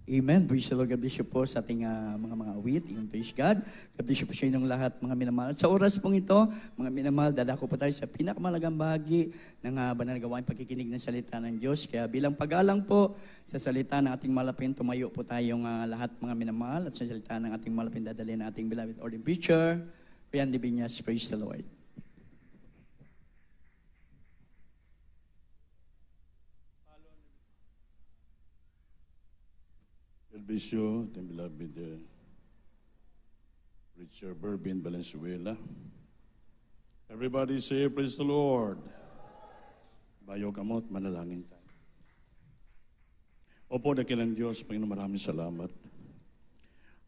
Amen. Praise the Lord. God bless you po sa ating mga awit. Praise God. God bless you po sa inyong lahat, mga minamahal. Sa oras pong ito, mga minamahal, dadako po tayo sa pinakamalagang bahagi ng banal na gawain pagkikinig ng salita ng Diyos. Kaya bilang pag-alang po sa salita ng ating malapin, tumayo po tayong lahat, mga minamahal, at sa salita ng ating malapin dadalhin ng ating beloved ordained preacher, Kuya Andy Binyas. Praise the Lord. God bless you, the beloved Preacher Burbin Valenzuela. Everybody say, praise the Lord. Bayo kamot, manalangin tayo. Opo, dakilang Diyos, Panginoon, maraming salamat.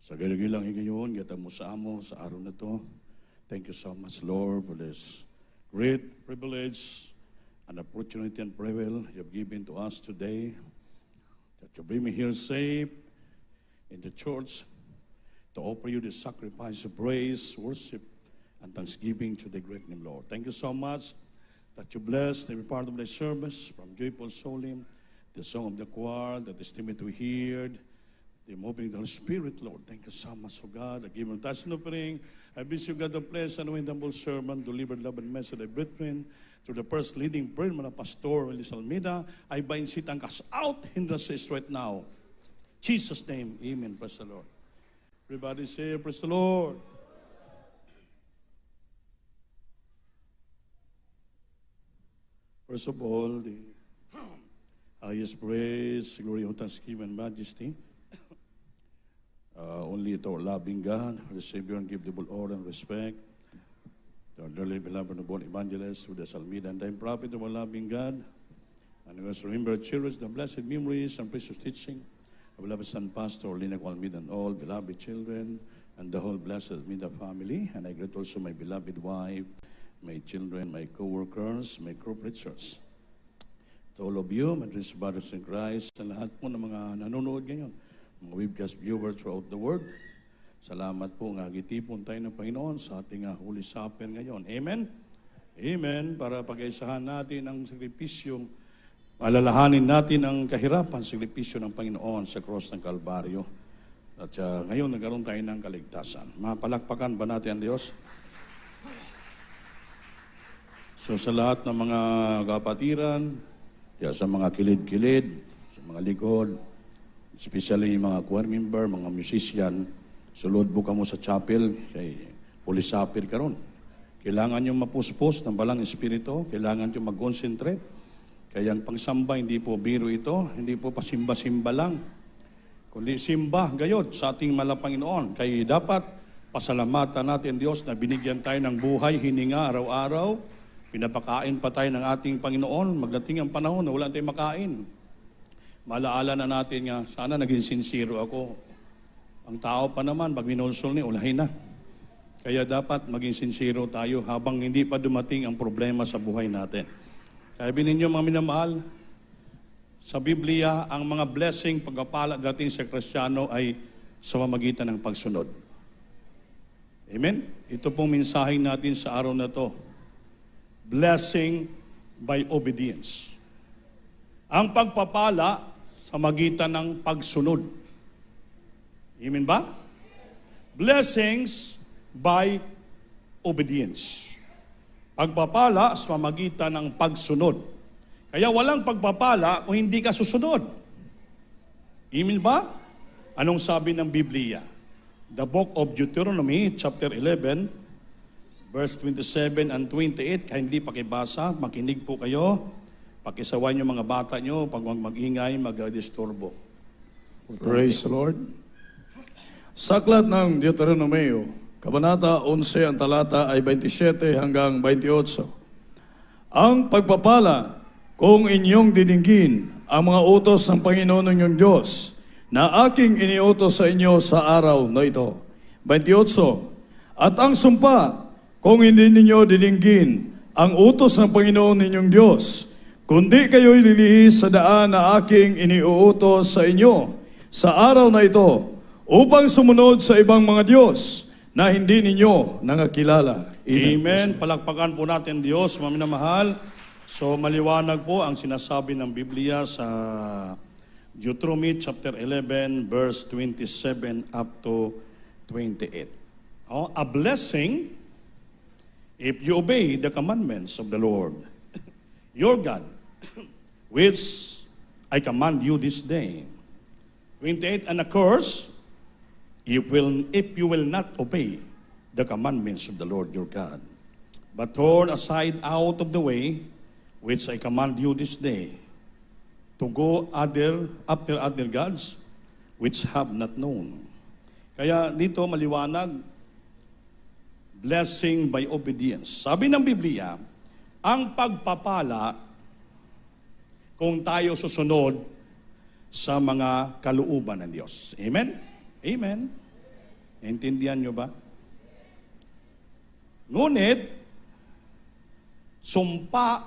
Sa galang higayon, gata mo sa amo sa araw na to. Thank you so much, Lord, for this great privilege and opportunity and privilege you have given to us today. That you bring me here safe in the church to offer you the sacrifice of praise, worship, and thanksgiving to the great name, Lord. Thank you so much that you blessed every part of the service, from Joyful Solim, the song of the choir, the testimony we heard, the moving of the Spirit, Lord. Thank you so much, O God. I give you thanks and offering. I bless you, God, the place and when the humble servant delivered love and message of brethren to the first leading prayer, man, Pastor Elis Almeida. I bind Satan cast out hindrances right now. Jesus' name, amen. Praise the Lord. Everybody say, praise the Lord. First of all, the highest praise, glory, and thanksgiving, and majesty. Only to our loving God, the Savior, and give the full honor and respect to our dearly beloved and born evangelist, with the Almeida and time prophet of our loving God. And we must remember, cherish the blessed memories and precious teaching of beloved son, Pastor Lina Almeida, and all beloved children, and the whole blessed Almeida family. And I greet also my beloved wife, my children, my co-workers, my co-preachers. To all of you, my dear brothers in Christ, sa lahat po ng mga nanonood ngayon, mga webcast viewers throughout the world, salamat po nga gitipon tayo ng Panginoon sa ating Holy Supper ngayon. Amen? Amen. Para pag-aisahan natin ang sakripisyong alalahanin natin ang kahirapan, sakripisyo ng Panginoon sa cross ng Kalbaryo. At ngayon, nagkaroon tayo ng kaligtasan. Mapalakpakan ba natin ang Diyos? So sa lahat ng mga kapatiran, sa mga kilid-kilid, sa mga likod, especially mga choir member, mga musician, sulod po kamo sa chapel, kay Holy Supper karon. Kailangan nyo mapuspos ng balang espiritu, kailangan nyo mag-concentrate. Kaya ang pangsamba, hindi po biro ito, hindi po pasimba-simba lang, kundi simba gayod sa ating malapanginoon. Kaya dapat pasalamatan natin Diyos na binigyan tayo ng buhay, hininga araw-araw, pinapakain pa tayo ng ating Panginoon, magdating ang panahon na wala tayong makain. Malaala na natin nga, sana naging sincero ako. Ang tao pa naman, pag minulsol ni, ulahin na. Kaya dapat maging sincero tayo habang hindi pa dumating ang problema sa buhay natin. Kaya bininyo mga minamahal, sa Biblia, ang mga blessing, pagpapala dating sa Kristiyano ay sa pamamagitan ng pagsunod. Amen? Ito pong mensahe natin sa araw na to. Blessing by obedience. Ang pagpapala sa magitan ng pagsunod. Amen ba? Blessings by obedience. Pagpapala sa pamamagitan ng pagsunod. Kaya walang pagpapala kung hindi ka susunod. Amen ba? Anong sabi ng Biblia? The book of Deuteronomy, chapter 11, verse 27 and 28. Kaya hindi pakibasa, makinig po kayo. Pakisawan nyo mga bata nyo, pag mag-ingay, mag-disturbo. Praise the Lord. Saklat ng Deuteronomio, Kabanata 11, ang talata ay 27 hanggang 28. Ang pagpapala, kung inyong didinggin ang mga utos ng Panginoon ninyong Diyos na aking iniutos sa inyo sa araw na ito. 28. At ang sumpa, kung hindi ninyo didinggin ang utos ng Panginoon ninyong Diyos, kundi kayo'y lilihis sa daan na aking iniuutos sa inyo sa araw na ito, upang sumunod sa ibang mga Diyos na hindi ninyo nangakilala. Amen. Palakpakan po natin Diyos, maminamahal. So maliwanag po ang sinasabi ng Biblia sa Deuteronomy chapter 11, verse 27 up to 28. Oh, a blessing if you obey the commandments of the Lord, your God, which I command you this day. 28, and a curse if you will not obey the commandments of the Lord your God, but turn aside out of the way which I command you this day, to go after other gods which have not known. Kaya dito maliwanag, blessing by obedience. Sabi ng Biblia, ang pagpapala kung tayo susunod sa mga kalooban ng Diyos. Amen? Amen? Naintindihan nyo ba? Ngunit, sumpa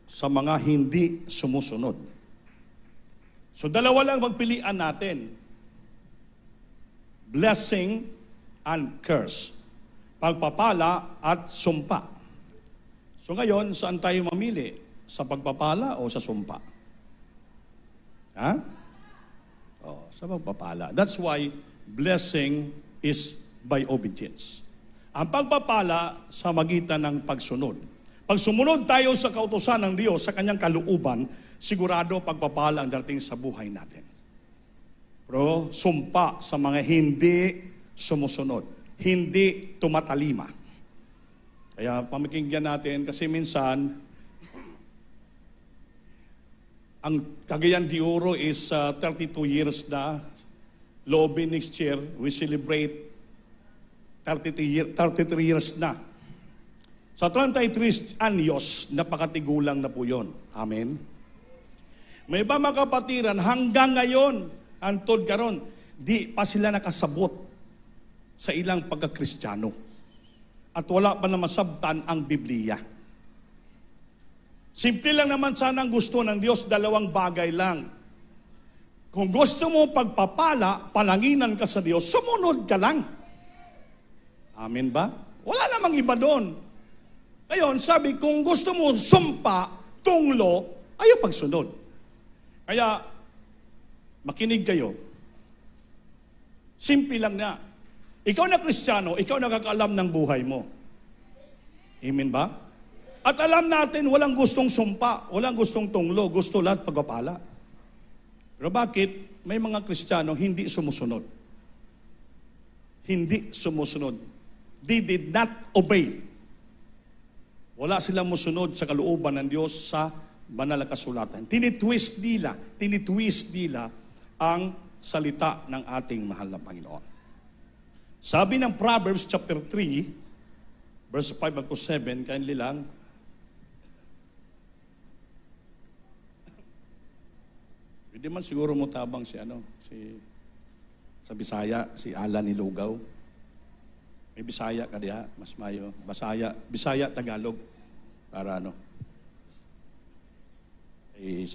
sa mga hindi sumusunod. So dalawa lang magpilian natin. Blessing and curse. Pagpapala at sumpa. So ngayon, saan tayo mamili? Sa pagpapala o sa sumpa? Ha? Oh, sa pagpapala. That's why blessing is by obedience. Ang pagpapala sa magitan ng pagsunod. Pag sumunod tayo sa kautusan ng Diyos, sa kanyang kalooban, sigurado pagpapala ang darating sa buhay natin. Pero sumpa sa mga hindi sumusunod, hindi tumatalima. Kaya pamikinggan natin kasi minsan, ang Cagayan de Oro is 32 years na. Lobe next year, we celebrate 33 years na. Sa 33 anyos, napakatigulang na po yun. Amen. May iba mga kapatiran, hanggang ngayon, antod karon, di pa sila nakasabot sa ilang pagkakristyano. At wala pa na masabtan ang Biblia. Simple lang naman sana ang gusto ng Diyos, dalawang bagay lang. Kung gusto mo pagpapala, palanginan ka sa Diyos, sumunod ka lang. Amen ba? Wala namang iba doon. Ngayon, sabi, kung gusto mo sumpa, tunglo, ayaw pagsunod. Kaya, makinig kayo. Simple lang na. Ikaw na Kristiyano, ikaw nakakaalam ng buhay mo. Amen ba? At alam natin, walang gustong sumpa, walang gustong tunglo, gusto lahat pagpapala. Pero bakit may mga Kristiyano hindi sumusunod? Hindi sumusunod. They did not obey. Wala silang musunod sa kalooban ng Diyos sa banal na kasulatan. Tinitwist nila ang salita ng ating mahal na Panginoon. Sabi ng Proverbs chapter 3, verse 5 up to 7, kainli lang, hindi man siguro mo tabang sa Bisaya, si Alan Ilugaw. May Bisaya ka diha, mas mayo. Bisaya, Tagalog. Para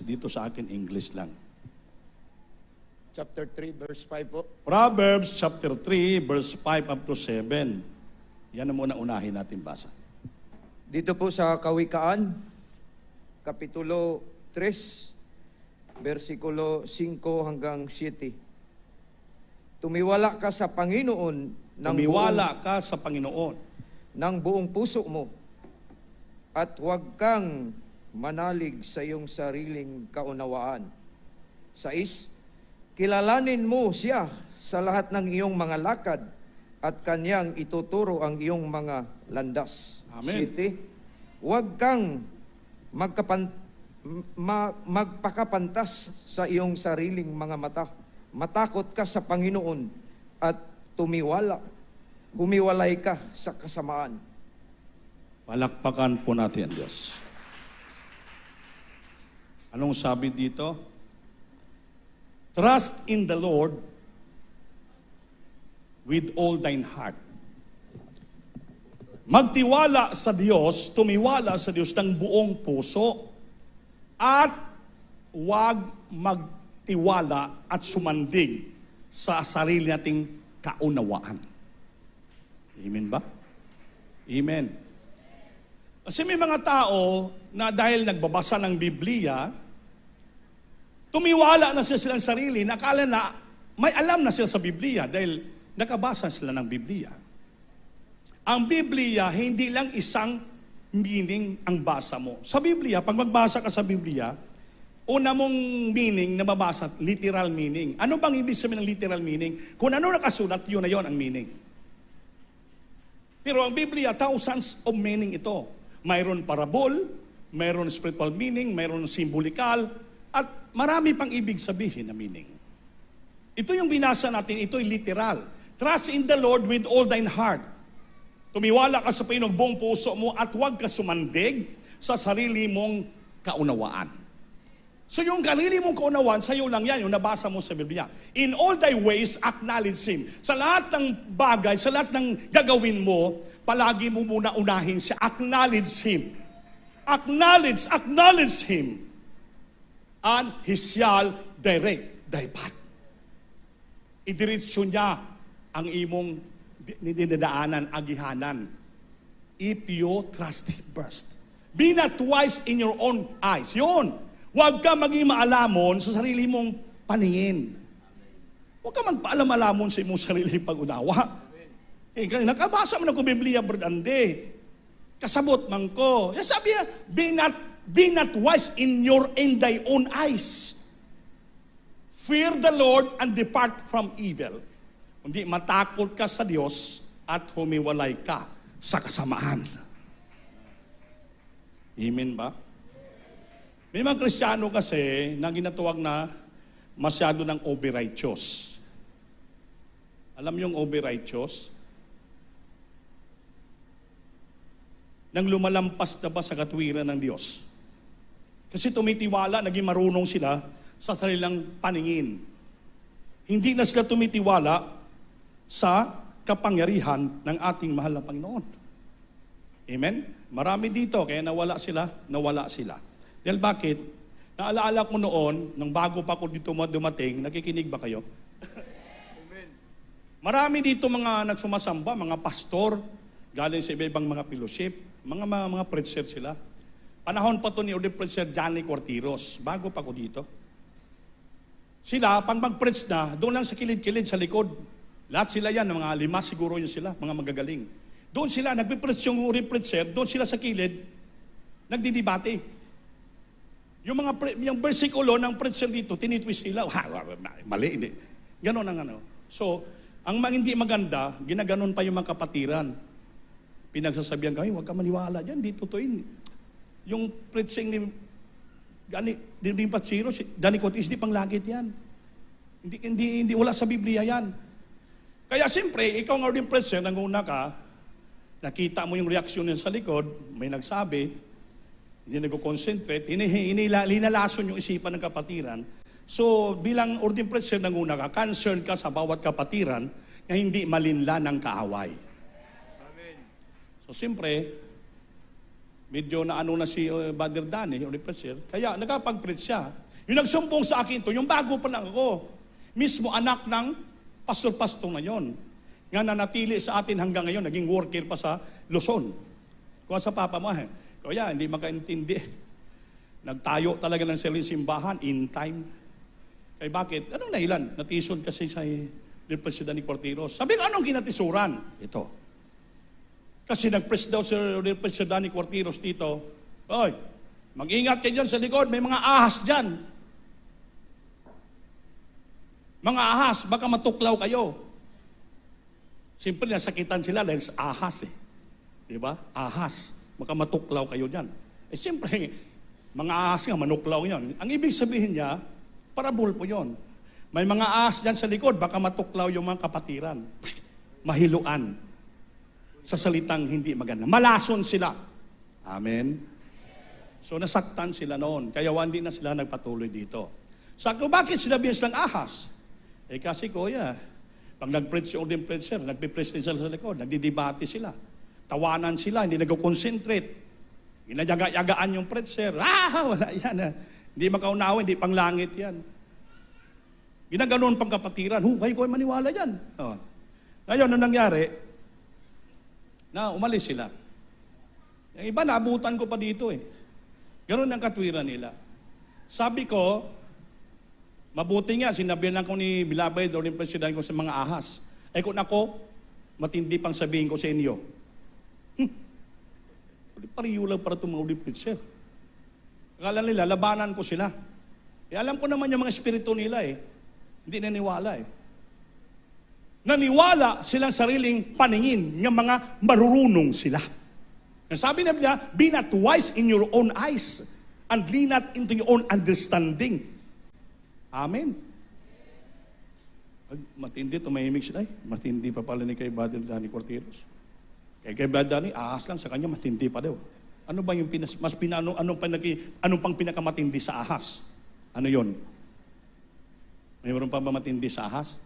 dito sa akin, English lang. Chapter 3, verse 5 po. Proverbs chapter 3, verse 5 up to 7. Yan ang muna unahin natin basa. Dito po sa Kawikaan, Kapitulo 3, versikulo 5 hanggang 7. Tumiwala ka sa Panginoon ng buong puso mo at huwag kang manalig sa iyong sariling kaunawaan. 6, kilalanin mo siya sa lahat ng iyong mga lakad at kanyang ituturo ang iyong mga landas. Amen. 7, huwag kang magpakapantas sa iyong sariling mga mata. Matakot ka sa Panginoon at humiwalay ka sa kasamaan. Palakpakan po natin ang Diyos. Anong sabi dito? Trust in the Lord with all thine heart. Magtiwala sa Diyos, tumiwala sa Diyos ng buong puso, at huwag magtiwala at sumandig sa sarili nating kaunawaan. Amen ba? Amen. Kasi may mga tao na dahil nagbabasa ng Biblia, Tumiwala na sila silang sarili, nakala na may alam na sila sa Biblia dahil nakabasa sila ng Biblia. Ang Biblia, hindi lang isang meaning ang basa mo. Sa Biblia, pag magbasa ka sa Biblia, una mong meaning na mabasa, literal meaning. Ano bang ibig sabihin ng literal meaning? Kung ano nakasulat, yun na yun ang meaning. Pero ang Biblia, thousands of meaning ito. Mayroon parabol, mayroon spiritual meaning, mayroon symbolikal, at marami pang ibig sabihin na meaning. Ito yung binasa natin, ito ay literal. Trust in the Lord with all thine heart. Tumiwala ka sa Panginoon buong puso mo at huwag ka sumandig sa sarili mong kaunawaan. So yung sarili mong kaunawaan, sa'yo lang yan, yung nabasa mo sa Biblia. In all thy ways, acknowledge Him. Sa lahat ng bagay, sa lahat ng gagawin mo, palagi mo muna unahin siya. Acknowledge Him. Acknowledge Him. And He shall direct thy path. Idiretso niya ang imong dinadaanan, agihanan. If you trust Him first. Be not wise in your own eyes. Yun. Huwag ka maging maalamon sa sarili mong paningin. Huwag ka magpaalam-alamon sa imong sarili pag-unawa. Nakabasa mo na ko Biblia, Berdande. Kasabot man ko. Sabi niya, be not wise in thy own eyes. Fear the Lord and depart from evil. Kundi matakot ka sa Diyos at humiwalay ka sa kasamaan. Amen ba? May mga Kristiyano kasi na ginatawag na masyado ng over-righteous. Alam yung over-righteous? Nang lumalampas na ba sa katwiran ng Diyos? Kasi tumitiwala, naging marunong sila sa sarilang paningin. Hindi na sila tumitiwala sa kapangyarihan ng ating mahal na Panginoon. Amen? Marami dito, kaya nawala sila. Dahil bakit? Naalaala ko noon, nung bago pa ako dito dumating, nakikinig ba kayo? Amen. Marami dito mga nagsumasamba, mga pastor, galing sa iba-ibang mga fellowship, mga preacher sila. Panahon pa to ni Order Preacher Johnny Cortiros, bago pa ako dito. Sila, pag mag-preach na, doon lang sa kilid-kilid, sa likod. Lahat sila yan, mga 5 siguro yun sila, mga magagaling. Doon sila, nagpipreach yung preacher, doon sila sa kilid, nagdidibate. Yung versikulo ng preacher dito, tinitwist nila, mali, hindi. Ganon ang ano. So, ang hindi maganda, ginaganon pa yung mga kapatiran. Pinagsasabihan kami, huwag ka maniwala dyan, di totoo yun. Yung preaching ni Patsiro, Danny Cotis, di pang langit yan. Hindi wala sa Biblia yan. Kaya siyempre, ikaw nga rin preacher, nanguna ka, nakita mo yung reaksyon niya sa likod, may nagsabi, hindi nag-concentrate, linalason yung isipan ng kapatiran. So, bilang ordin preacher, nanguna ka, concerned ka sa bawat kapatiran na hindi malinla ng kaaway. Amen. So, siyempre, medyo na ano na si Brother Danny, yung preacher, kaya nakapag-preach siya. Yung nagsumbong sa akin to, yung bago pa lang ako, mismo anak ng pastor-pastor na yon, nga nanatili sa atin hanggang ngayon, naging worker pa sa Luzon. Kuha sa papa mo, kaya hindi makaintindi. Nagtayo talaga ng sariling simbahan in time. Kaya bakit? Anong nahilan? Natisod kasi sa President ni Cortiros. Sabi ko, anong kinatisuran? Ito. Kasi nag-press daw si President ni Cortiros dito, oy, mag-ingat kayo dyan sa likod, may mga ahas dyan. Mga ahas, baka matuklaw kayo. Siyempre, nasakitan sila dahil sa ahas eh. Diba? Ahas. Baka matuklaw kayo dyan. Eh siyempre, mga ahas nga, manuklaw yan. Ang ibig sabihin niya, parabol po yon. May mga ahas dyan sa likod, baka matuklaw yung mga kapatiran. Mahiluan. Sa salitang hindi maganda. Malason sila. Amen? So nasaktan sila noon. Kaya hindi na sila nagpatuloy dito. Sabi ko, bakit sila biyas ng ahas? Eh kasi kuya, pag nag-preach yung ordin preacher, nagpipreach din sila sa likod, nagdidebate sila. Tawanan sila, hindi nag-concentrate. Inayagaan yung preacher. Wala yan. Hindi makaunawa, hindi panglangit yan. Ginaganon pang kapatiran. Kayo ko maniwala yan. Ngayon, ano nangyari? Na umalis sila. Yung iba, naabutan ko pa dito eh. Ganon ang katwiran nila. Sabi ko, Mabuti nga, sinabihan lang ko ni Bilabay, daw ni President ko sa mga ahas. Ay kung ako, matindi pang sabihin ko sa inyo. Pariyo lang para itong mga uli preacher. Akala nila, labanan ko sila. Alam ko naman yung mga espiritu nila Hindi naniwala Naniwala silang sariling paningin ng mga marurunong sila. Sabi na niya, be not wise in your own eyes and lean not into your own understanding. Amen. Matindi, tumahimik sila. Matindi pa pala ni kay Brother Danny Corteros. Kay Brother Danny, ahas lang sa kanya, matindi pa daw. Ano ba yung anong pang pinakamatindi sa ahas? Ano yon? Mayroon pa ba matindi sa ahas?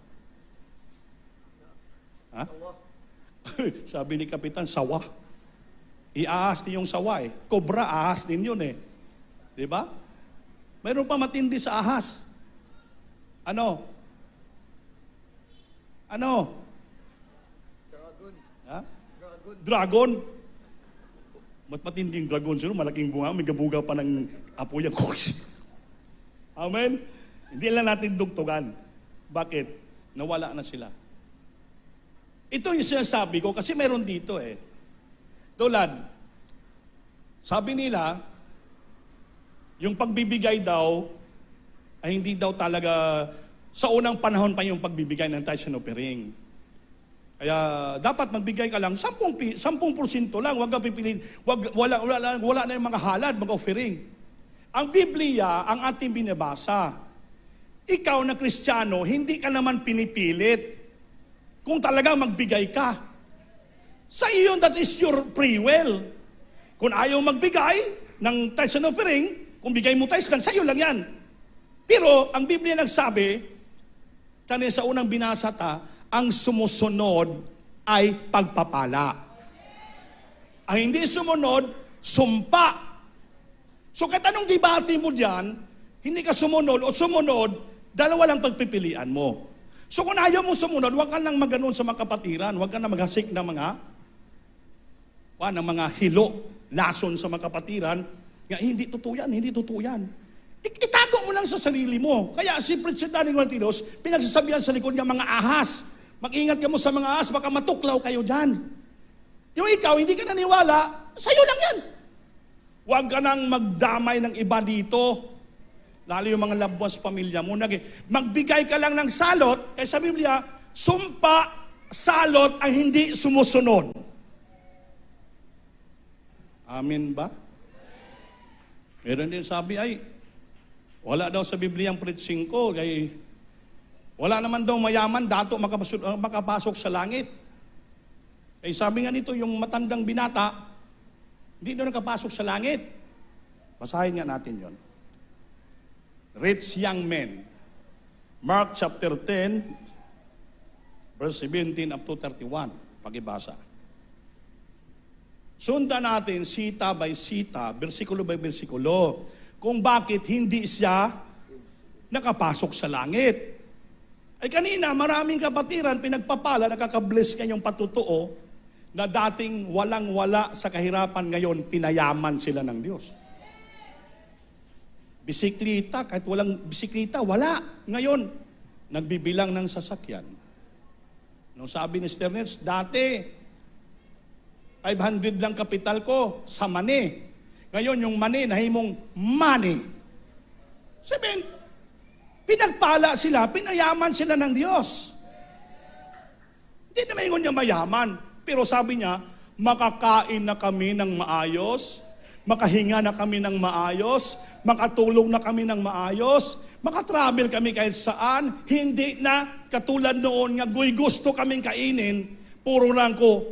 Ha? Sabi ni Kapitan, sawa. Iaahas din yung sawa Cobra, ahas din yun Diba? Mayroon pa matindi sa ahas. Ano? Dragon. Ha? Dragon. Matinding dragon sino, malaking bunga, may gabuga pa ng apo yan. Amen? Hindi lang natin dugtugan. Bakit? Nawala na sila. Ito yung sinasabi ko kasi meron dito Tulad, sabi nila, yung pagbibigay daw, ay hindi daw talaga, sa unang panahon pa yung pagbibigay ng tithes and offering. Kaya dapat magbigay ka lang 10% lang, huwag ka pipiliin, wala na yung mga halad, mga offering. Ang Biblia, ang ating binabasa, ikaw na Kristiyano, hindi ka naman pinipilit kung talagang magbigay ka. Sa iyo, that is your free will. Kung ayaw magbigay ng tithes and offering, kung bigay mo tithes lang, sa iyo lang yan. Pero ang Biblia nagsabi, kanina sa unang binasa ang sumusunod ay pagpapala. Ang hindi sumunod, sumpa. So kahit anong debate mo diyan, hindi ka sumunod o sumunod, dalawa lang pagpipilian mo. So kung ayaw mo sumunod, huwag ka nang maganon sa mga kapatiran, huwag ka nang maghasik ng mga hilo, lason sa mga kapatiran, nga hindi totoo yan. Itago mo lang sa sarili mo. Kaya si President Danny Corteros, pinagsasabihan sa likod ng mga ahas. Mag-ingat ka mo sa mga ahas, baka matuklaw kayo dyan. Yung ikaw, hindi ka naniwala, sa'yo lang yan. Huwag ka nang magdamay ng iba dito. Lalo yung mga labwas pamilya mo. Magbigay ka lang ng salot, kaya sa Biblia, sumpa, salot ang hindi sumusunod. Amen ba? Meron din sabi, wala daw sa Biblia ang preaching ko, wala naman daw mayaman, dato makapasok sa langit. Sabi nga nito, yung matandang binata, hindi daw nakapasok sa langit. Basahin nga natin yon. Rich young men. Mark chapter 10, verse 17 up to 31. Pakibasa. Sundan natin sita by sita, bersikulo by bersikulo, kung bakit hindi siya nakapasok sa langit. Kanina, maraming kapatiran, pinagpapala, nakakabless kayong patutuo, na dating walang-wala sa kahirapan, ngayon, pinayaman sila ng Diyos. Bisiklita, kahit walang bisiklita, wala. Ngayon, nagbibilang ng sasakyan. Nung sabi ni Sternes, dati, 500 lang kapital ko sa mani. Ngayon, yung mani, nahimong money. Sabihin, pinagpala sila, pinayaman sila ng Diyos. Hindi naman yung niya mayaman. Pero sabi niya, makakain na kami ng maayos, makahinga na kami ng maayos, makatulong na kami ng maayos, makatravel kami kahit saan, hindi na katulad noon nga gusto kaming kainin, puro lang ko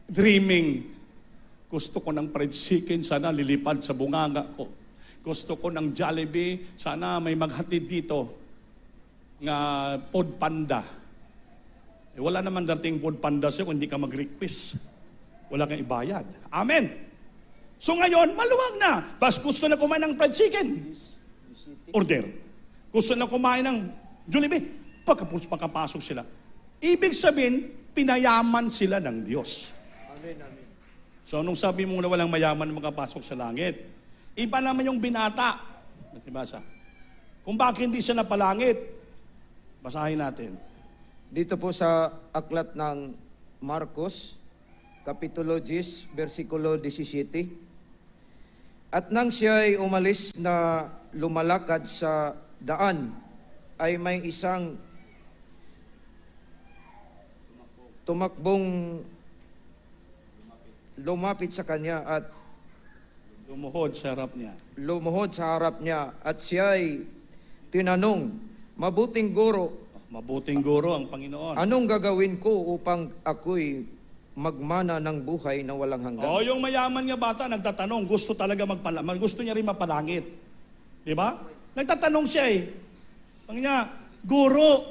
dreaming. Gusto ko ng fried chicken, sana lilipad sa bunganga ko. Gusto ko ng Jollibee, sana may maghatid dito nga Food Panda. Wala naman dating Food Panda siya kung hindi ka mag-request. Wala kang ibayad. Amen. So ngayon, maluwag na. Bas gusto na kumain ng fried chicken. Order. Gusto na kumain ng Jollibee. Pagkapasok sila. Ibig sabihin, pinayaman sila ng Diyos. Amen, amen. So, nung sabi mo na walang mayaman na makapasok sa langit, iba naman yung binata. Natibasa. Kung bakit hindi siya napalangit. Basahin natin. Dito po sa aklat ng Marcos, Kapitulo 10, versikulo 17. At nang siya ay umalis na lumalakad sa daan, ay may isang tumakbong lumapit sa kanya at Lumuhod sa harap niya. lumuhod sa harap niya. At siya ay tinanong, "Mabuting guro, Mabuting guro ang Panginoon. anong gagawin ko upang ako'y magmana ng buhay na walang hanggan?" O, yung mayaman nga bata, nagtatanong, gusto talaga gusto niya rin mapalangit. Di ba? Nagtatanong siya eh. Ang niya, Guro,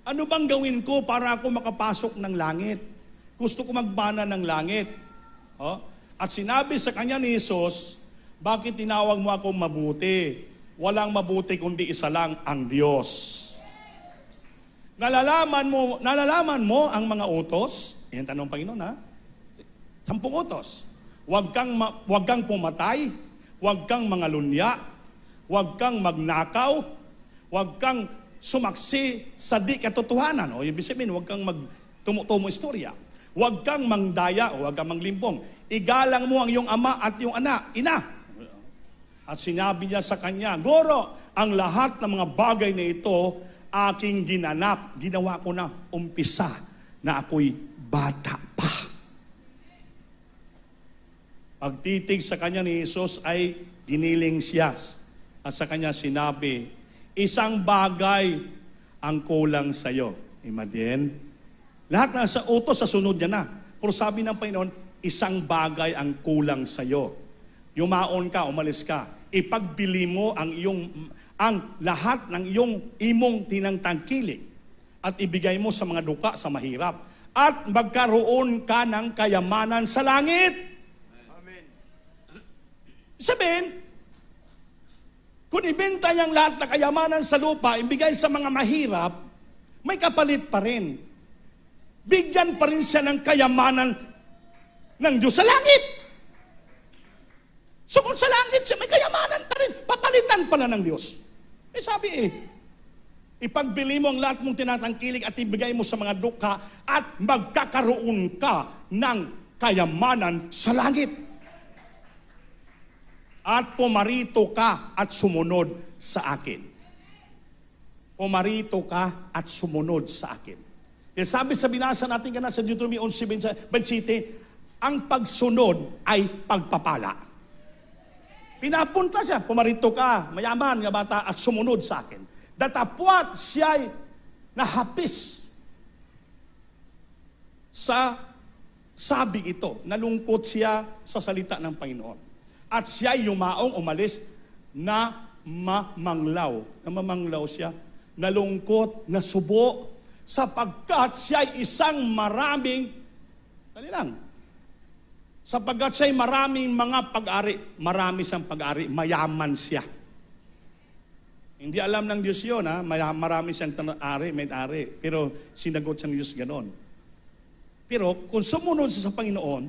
ano bang gawin ko para ako makapasok ng langit? Gusto ko magmana ng langit. O? At sinabi sa kanya ni Jesus, bakit tinawag mo ako mabuti? Walang mabuti kundi isa lang, ang Diyos. Nalalaman mo ang mga utos? Yan tanong ng Panginoon, ha? 10 utos. Huwag kang pumatay, huwag kang mangalunya, huwag kang magnakaw, huwag kang sumaksi sa di katotohanan. O ibig sabihin, huwag kang magtumo istorya. Huwag kang mangdaya o huwag kang manglimpong. Igalang mo ang iyong ama at iyong ina. At sinabi niya sa kanya, Guro, ang lahat ng mga bagay na ito aking ginanap. Ginawa ko na umpisa na ako'y bata pa. Pagtitig sa kanya ni Jesus ay giniling siya. At sa kanya sinabi, isang bagay ang kulang sa iyo. Imagine, lahat na sa utos sa sunod niya na. Pero sabi ng Panginoon, isang bagay ang kulang sa iyo. Yumaon ka, umalis ka. Ipagbili mo ang lahat ng iyong imong tinangtangkilik at ibigay mo sa mga duka, sa mahirap. At magkaroon ka ng kayamanan sa langit. Amen. Sabihin, kung ibenta niyang lahat ng kayamanan sa lupa, ibigay sa mga mahirap, may kapalit pa rin. Bigyan pa rin siya ng kayamanan ng Diyos sa langit. So kung sa langit siya may kayamanan pa rin, papalitan pala ng Diyos. Sabi ipagbili mo ang lahat mong tinatangkilik at ibigay mo sa mga dukha at magkakaroon ka ng kayamanan sa langit. At pumarito ka at sumunod sa akin. Pumarito ka at sumunod sa akin. Kaya sabi sa binasa natin kana sa Deuteronomy 11:27, ang pagsunod ay pagpapala. Pinapunta siya, pumarito ka, mayaman nga bata, at sumunod sa akin. Datapwat siya'y nahapis sa sabing ito. Nalungkot siya sa salita ng Panginoon. At siya'y yumaong umalis na mamanglaw. Namamanglaw siya. Nalungkot, nasubo, sapagkat siya'y isang maraming, dali lang, sapagkat siya'y maraming mga pag-ari. Marami siyang pag-ari, mayaman siya. Hindi alam ng Diyos yun, ha? Marami siyang may-ari. Pero sinagot siya ng Diyos ganon. Pero kung sumunod siya sa Panginoon,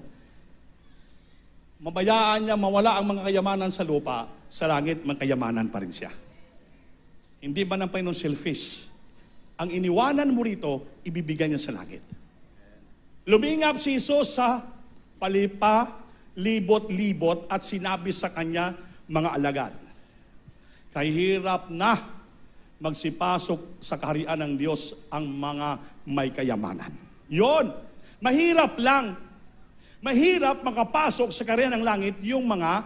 mabayaan niya mawala ang mga kayamanan sa lupa, sa langit, may kayamanan pa rin siya. Hindi ba ng Panginoon selfish? Ang iniwanan mo rito, ibibigay niya sa langit. Lumingap si Jesus sa palipa, libot-libot at sinabi sa kanya, mga alagad, kahirap na magsipasok sa kaharian ng Diyos ang mga may kayamanan. Yon, mahirap lang. Mahirap makapasok sa kaharian ng langit yung mga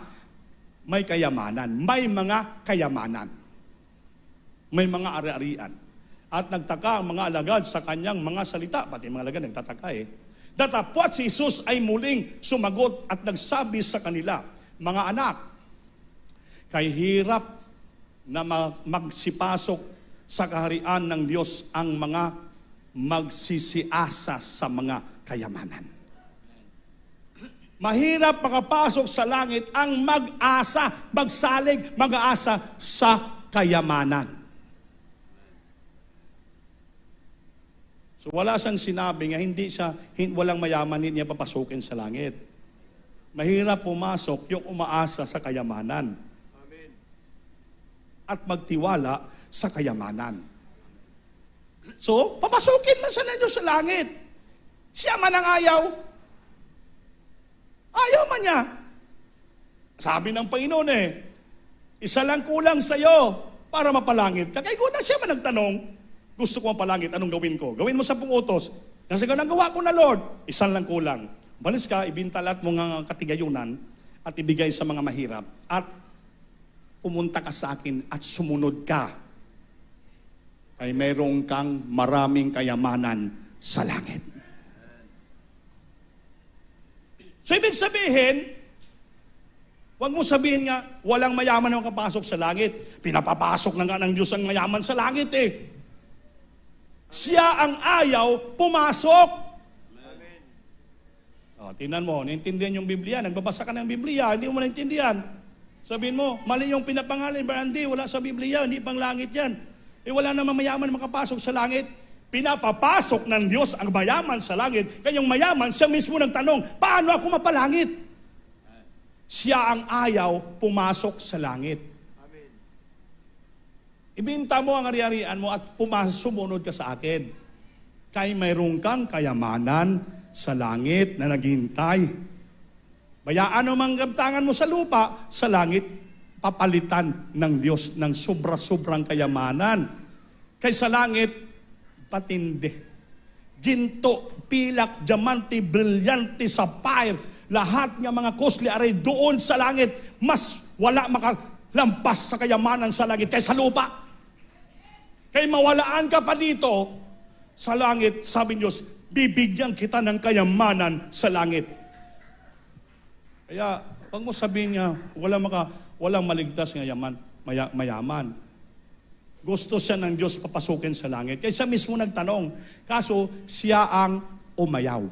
may kayamanan. May mga kayamanan. May mga ari-arian. At nagtaka ang mga alagad sa kanyang mga salita. Pati mga alagad nagtataka Datapwat si Jesus ay muling sumagot at nagsabi sa kanila, mga anak, kay hirap na magsipasok sa kaharian ng Diyos ang mga magsisiasa sa mga kayamanan. Mahirap makapasok sa langit ang mag-asa, magsalig, mag-aasa sa kayamanan. So wala siyang sinabi nga walang mayaman, hindi niya papasukin sa langit. Mahirap pumasok yung umaasa sa kayamanan. Amen. At at magtiwala sa kayamanan. So, papasukin man siya ng Diyos sa langit. Siya man ang ayaw. Ayaw man niya. Sabi ng Panginoon isa lang kulang sa iyo para mapalangit. Kaya siya man nagtanong, gusto ko mapalangit, anong gawin ko? Gawin mo 10 utos. Kasi ganang gawa ko na, Lord, isang lang kulang. Balis ka, ibintalat mo ng katigayunan at ibigay sa mga mahirap. At pumunta ka sa akin at sumunod ka. Ay mayroong kang maraming kayamanan sa langit. So ibig sabihin, huwag mo sabihin nga, walang mayaman na makapasok sa langit. Pinapapasok na nga ng Diyos ang mayaman sa langit Siya ang ayaw pumasok. Tingnan mo, naintindihan yung Biblia. Nagbabasa ka ng Biblia, hindi mo naintindihan. Sabihin mo, mali yung pinapangalan, Brandy, wala sa Biblia, hindi pang langit yan. Wala namang mayaman makapasok sa langit. Pinapapasok ng Diyos ang mayaman sa langit. Kaya yung mayaman, siya mismo nagtanong, paano ako mapalangit? Siya ang ayaw pumasok sa langit. Amen. Ibinta mo ang ari-arian mo at sumunod ka sa akin. Kaya mayroon kang kayamanan sa langit na naghihintay. Bayaan mo ang gamtangan mo sa lupa, sa langit, papalitan ng Diyos ng sobra-sobrang kayamanan. Kaya sa langit, patindi. Ginto, pilak, diamante, brilyante, sapphire, lahat ng mga costly aray doon sa langit, mas wala makalampas sa kayamanan sa langit kaysa sa lupa. Kaya mawalaan ka pa dito, sa langit, sabi Diyos, bibigyan kita ng kayamanan sa langit. Kaya, pag mo sabihin niya, walang maligtas ng mayaman. Gusto siya ng Diyos papasukin sa langit. Kaya siya mismo nagtanong. Kaso, siya ang umayaw.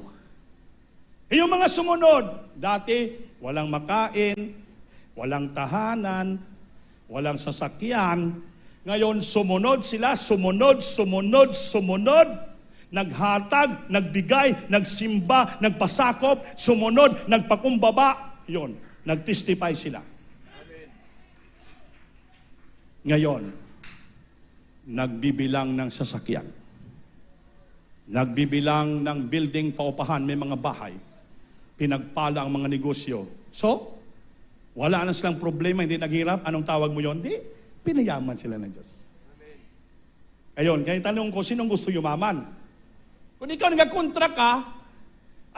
Yung mga sumunod, dati, walang makain, walang tahanan, walang sasakyan. Ngayon, sumunod sila, sumunod. Naghatag, nagbigay, nagsimba, nagpasakop, sumunod, nagpakumbaba. Yun, nagtestify sila. Amen. Ngayon, nagbibilang ng sasakyan. Nagbibilang ng building paupahan, may mga bahay. Pinagpala ang mga negosyo. So, wala na silang problema, hindi naghirap. Anong tawag mo yon? Di, pinayaman sila ng Diyos. Amen. Ayun, kaya tanong ko, sinong gusto yumaman? Kung ikaw nagkakontra ka,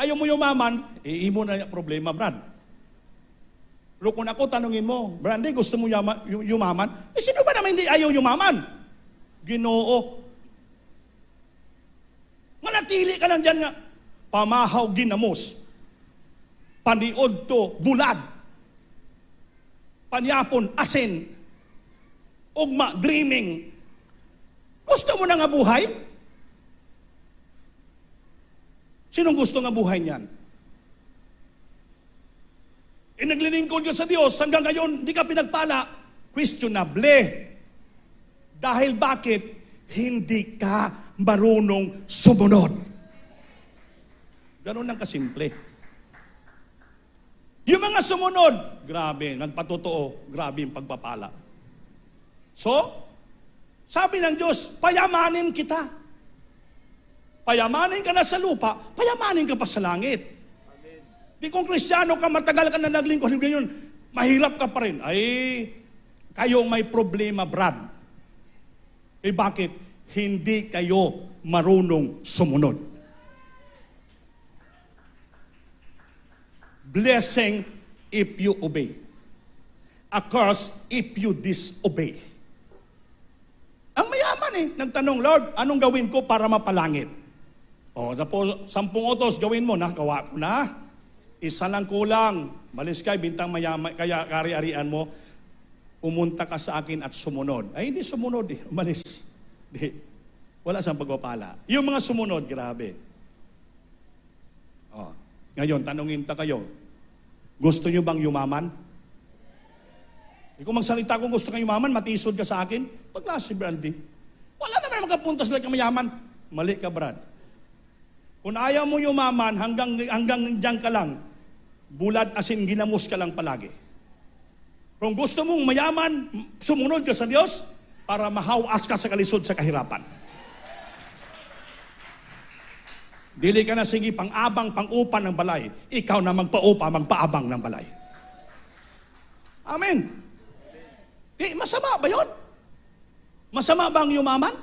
ayaw mo yumaman, imo na yung problema, Brad. Pero kung ako tanungin mo, Brandy, gusto mo yumaman? Sino ba naman hindi ayaw yumaman? Ginoo. Manatili ka lang dyan nga. Pamahaw ginamos. Paniod to, bulad. Panyapon, asin. Ugma, dreaming. Gusto mo na nga buhay? Sinong gusto nga buhay niyan? Naglilingkod ka sa Diyos, hanggang ngayon, hindi ka pinagpala. Questionable. Dahil bakit? Hindi ka marunong sumunod. Ganun lang kasimple. Yung mga sumunod, grabe, nagpatotoo, grabe yung pagpapala. So, sabi ng Diyos, payamanin kita. Payamanin ka na sa lupa, payamanin ka pa sa langit. Amen. Di kung Kristiyano ka, matagal ka na naglingkod, ngayon, mahirap ka pa rin. Ay, kayo may problema, Brad. Bakit? Hindi kayo marunong sumunod. Blessing if you obey. A curse if you disobey. Ang mayaman nagtanong, Lord, anong gawin ko para mapalangit? Tapos 10 utos gawin mo, nagawa ko na. Isa lang kulang. Malis ka, bintang mayaman, kaya kari-arian mo, pumunta ka sa akin at sumunod. Ay, hindi sumunod malis. Di. Wala siyang pagpapala. Yung mga sumunod, grabe. Ngayon, tanungin ta kayo, gusto nyo bang yumaman? Kung magsalita kung gusto kang yumaman, matisod ka sa akin, paglasi, Brandy. Wala naman makapunta sila kang mayaman. Mali ka, Brad. Kung ayaw mo yumaman, hanggang dyan ka lang, bulad asin ginamos ka lang palagi. Kung gusto mong mayaman, sumunod ka sa Diyos para mahawas ka sa kalisod sa kahirapan. Dili ka na sige pang-abang, pang-upa ng balay. Ikaw na magpa-upa, magpa-abang ng balay. Amen. Di, masama ba yun? Masama bang yumaman?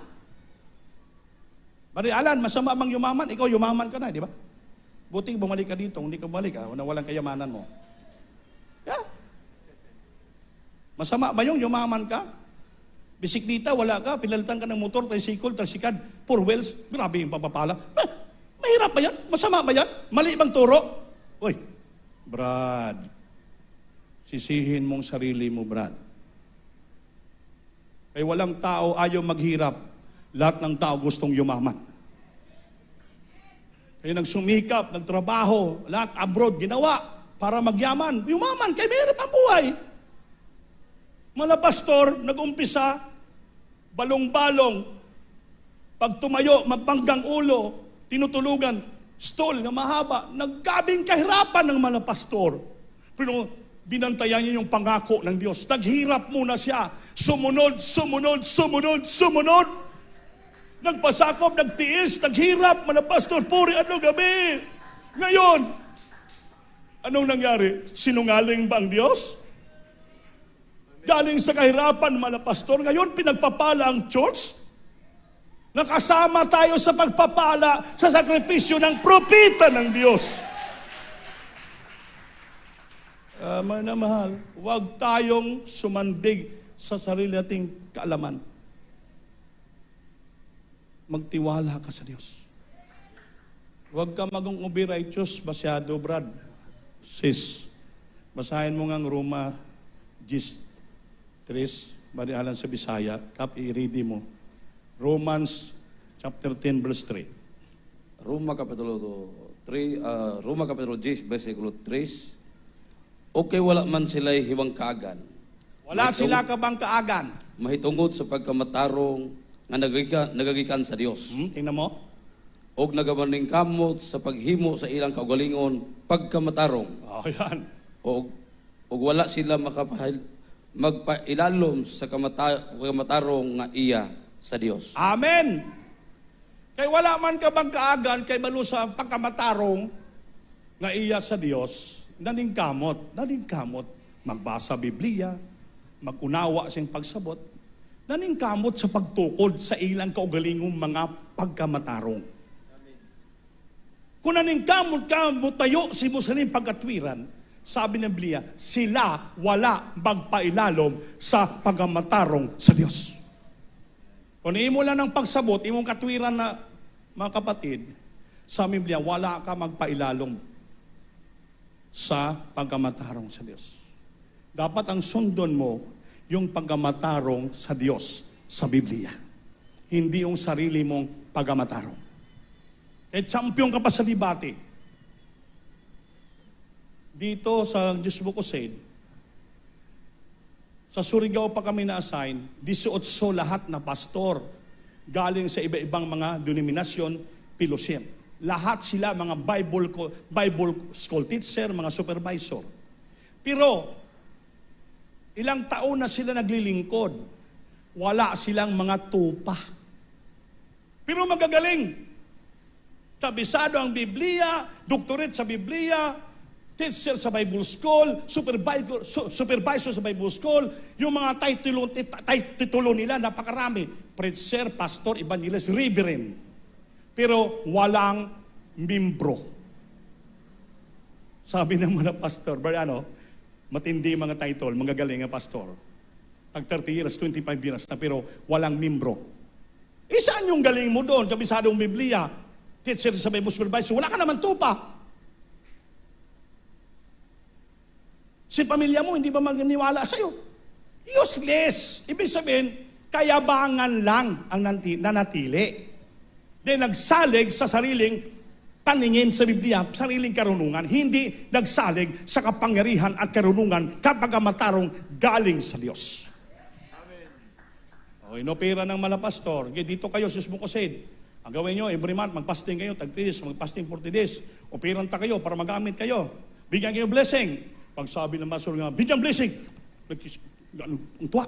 Bari Alan, masama bang yumaman? Ikaw yumaman ka na, di ba? Buting bumalik ka dito, hindi ka bumalik, walang kayamanan mo. Yeah. Masama ba yung yumaman ka? Bisikleta, wala ka, pinalitan ka ng motor, tricycle, tricycad, four wheels, grabe yung papapala. Mahirap ba yan? Masama ba yan? Mali bang turo? Uy, Brad, sisihin mong sarili mo, Brad. Kaya walang tao ayaw maghirap. Lahat ng tao gustong yumaman. Kaya nagsumikap, nagtrabaho, lahat abroad, ginawa para magyaman. Yumaman, kaya mahirap ang buhay. Mga pastor, nag-umpisa, balong-balong, pag tumayo, magpanggang ulo, tinutulugan, stall na mahaba, naggabing kahirapan ng mga pastor. Pero binantayan niya yung pangako ng Diyos. Naghirap muna siya. Sumunod. Nagpasakop, nagtiis, naghirap, mga pastor, puri ano gabi. Ngayon, anong nangyari? Sinungaling ba ang Diyos? Galing sa kahirapan, mga pastor, ngayon pinagpapala ang church. Nakasama tayo sa pagpapala sa sakripisyo ng propeta ng Diyos. Mahal na mahal, huwag tayong sumandig sa sarili nating kaalaman. Magtiwala ka sa Diyos. Huwag ka maging righteous masyado, Brad. Sis, basahin mo ngang Roma 10:3, barialan sa Bisaya, kap i-ready mo. Romans chapter 10 verse 3. Roma kapitulo 10 versikulo 3. Okay, wala man sila'y hiwang kaagan. Wala sila ka bang kaagan? Mahitungod sa pagkamatarong nga nagagikan sa Dios. Tingnan mo. Og nagamaning kamot sa paghimo sa ilang kaugalingon pagkamatarong. Yan. Og wala sila magpailalom sa kamatarong nga iya sa Dios. Amen. Kay wala man ka bang kaagan, kay balo sa pagkamatarong nga iya sa Dios, naning kamot. Magbasa Biblia, magunawa siyang pagsabot, naning kamot sa pagtukod sa ilang kaugalingong mga pagkamatarong. Kung naning kamot ka, tayo si Muslim pagkatwiran, sabi ng Biblia, sila wala magpailalom sa pagkamatarong sa Dios. Kung imo lang ng pagsabot, imong katwiran na mga kapatid, sa Biblia, wala ka magpailalom sa pagkamatarong sa Diyos. Dapat ang sundon mo, yung pagkamatarong sa Diyos sa Biblia. Hindi yung sarili mong pagkamatarong. Eh, champion ka pa sa debate. Dito sa Diyos Bukosid, sa Surigao pa kami na-assign, 18 lahat na pastor. Galing sa iba-ibang mga denominasyon, fellowship. Lahat sila mga Bible school teacher, mga supervisor. Pero, ilang taon na sila naglilingkod. Wala silang mga tupa. Pero magagaling. Kabisado ang Biblia, doctorate sa Biblia, teacher sa Bible School, supervisor sa Bible School, yung mga titulo nila, napakarami. Preacher, pastor, evangelist, reverend. Pero walang membro. Sabi ng mga pastor, matindi mga title, mga galing nga pastor. Tag 30 years, 25 years na, pero walang membro. Saan yung galing mo doon? Kabisadong Biblia, teacher sa Bible supervisor, wala ka naman tupa. Si pamilya mo, hindi ba magniwala sa'yo? Useless. Ibig sabihin, kayabangan lang ang nanatili. Then nagsalig sa sariling paningin sa Biblia, sariling karunungan. Hindi nagsalig sa kapangyarihan at karunungan kapag matarong galing sa Diyos. Amen. O, inopera ng mga pastor, dito kayo, sus mo kusid. Ang gawin nyo, every month, mag-fasting kayo, tag 3 days, mag-fasting 40 days. Operan ta kayo para magamit kayo. Bigyan kayo blessing. Pag sabi ng pastor nga, bigyan blessing. Ang tuwa.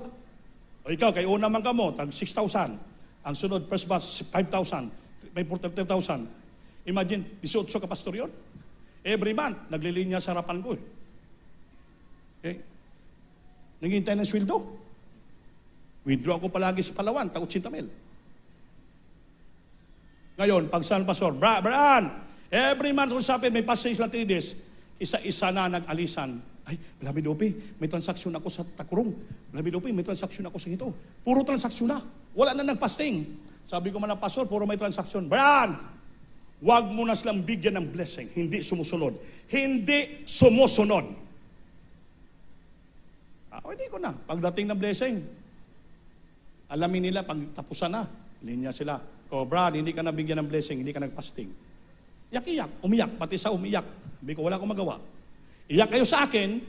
O ikaw, kay una man ka mo, tag 6,000. Ang sunod, first batch, 5,000. May 30,000. Imagine, 18 ka pastor yun. Every month, naglilinya sa harapan ko. Okay? Naghihintay ng sweldo. Withdraw ako palagi sa Palawan, tag 80 mil. Ngayon, pag saan pastor, Brian, every month, usapin, may passage lang 3 days, isa-isa na nag-alisan. Ay, Labidope, may transaksyon ako sa Takurong. Labidope, may transaksyon ako sa ito. Puro transaksyon na. Wala na nagpasting. Sabi ko man ng pastor, puro may transaksyon. Brian, wag mo na silang bigyan ng blessing. Hindi sumusunod. Hindi sumusunod. Hindi ko na. Pagdating ng blessing, alamin nila, pag tapusan na, linya sila. Ko, Brad, hindi ka nabigyan ng blessing, hindi ka nagpasting. Iyak-iyak, umiyak, pati sa umiyak. Sabi ko, wala akong magawa. Iyak kayo sa akin,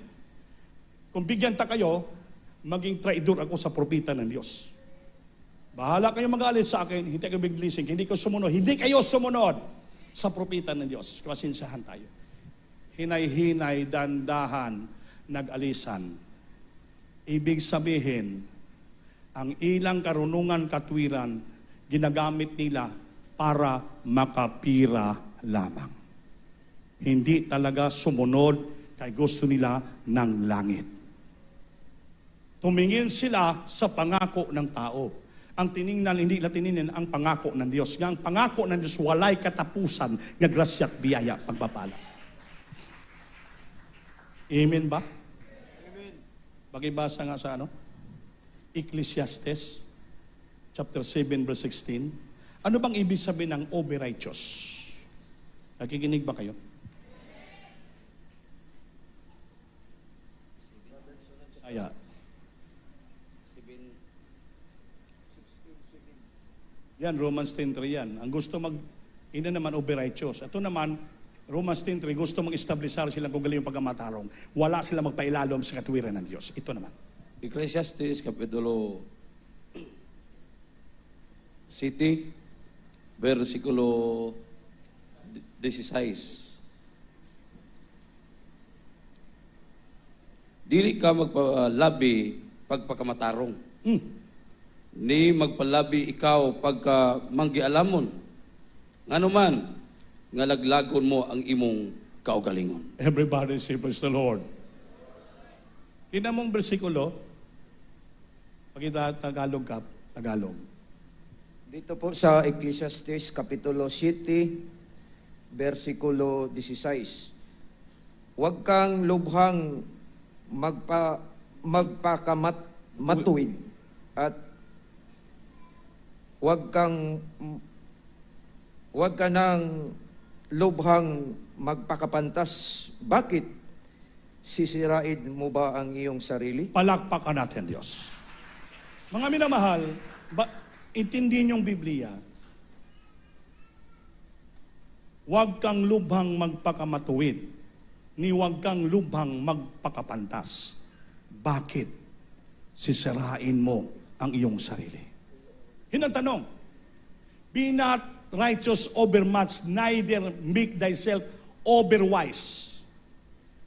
kung bigyan ta kayo, maging traidor ako sa propita ng Diyos. Bahala kayo magalit sa akin, hindi kayo big blessing, hindi kayo sumunod sa propita ng Diyos. Kasinsahan tayo. Hinay-hinay, dandahan, nag-alisan. Ibig sabihin, ang ilang karunungan katwiran, ginagamit nila para makapira lamang. Hindi talaga sumunod kay gusto nila ng langit. Tumingin sila sa pangako ng tao. Ang tiningnan, hindi nila tiningnan ang pangako ng Diyos. Nga ang pangako ng Diyos, walay katapusan, nga grasya at biyaya, pagpapala. Amen ba? Amen. Pakibasa nga sa Ecclesiastes, chapter 7, verse 16. Ano bang ibig sabihin ng over-righteous? Nakikinig ba kayo? Aya. Yan, Romans 10:3 yan. Ang gusto hindi naman over-righteous. Ito naman, Romans 10:3, gusto mag-establishar silang kung galing yung pagkamatarong. Wala sila magpailalom sa katwiran ng Diyos. Ito naman. Ecclesiastes, Kapitulo 7, versikulo 16. Dili ka magpalabi pagpakamatarong. Ni magpalabi ikaw pagka manggialamon. Ngano man, nga laglagon mo ang imong kaugalingon. Everybody say, praise the Lord. Tinamong bersikulo, pagkita Tagalog ka, Tagalog. Dito po sa Ecclesiastes, Kapitulo 7, versikulo 16. Huwag kang lubhang magpakamatuwid at huwag ka nang lubhang magpakapantas. Bakit? Sisirain mo ba ang iyong sarili? Palakpakan natin, Diyos. Mga minamahal, intindihin yung Biblia. Huwag kang lubhang magpakamatuwid, ni huwag kang lubhang magpakapantas. Bakit? Sisirain mo ang iyong sarili. Yun ang tanong. Be not righteous overmuch, neither make thyself overwise.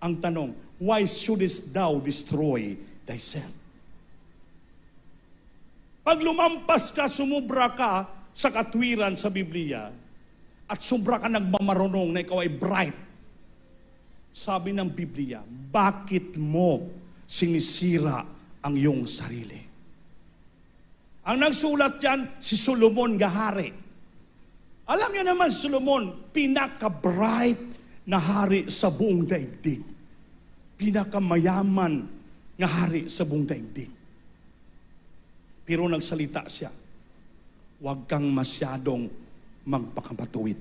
Ang tanong, why shouldest thou destroy thyself? Pag lumampas ka, sumubra ka sa katwiran sa Biblia, at sobra ka nagmamarunong na ikaw ay bright, sabi ng Biblia, bakit mo sinisira ang iyong sarili? Ang nagsulat yan, si Solomon gahari. Alam niyo naman, Solomon, pinaka-bright na hari sa buong daigdig. Pinakamayaman na hari sa buong daigdig. Pero nagsalita siya, huwag kang masyadong magpakamatuwid.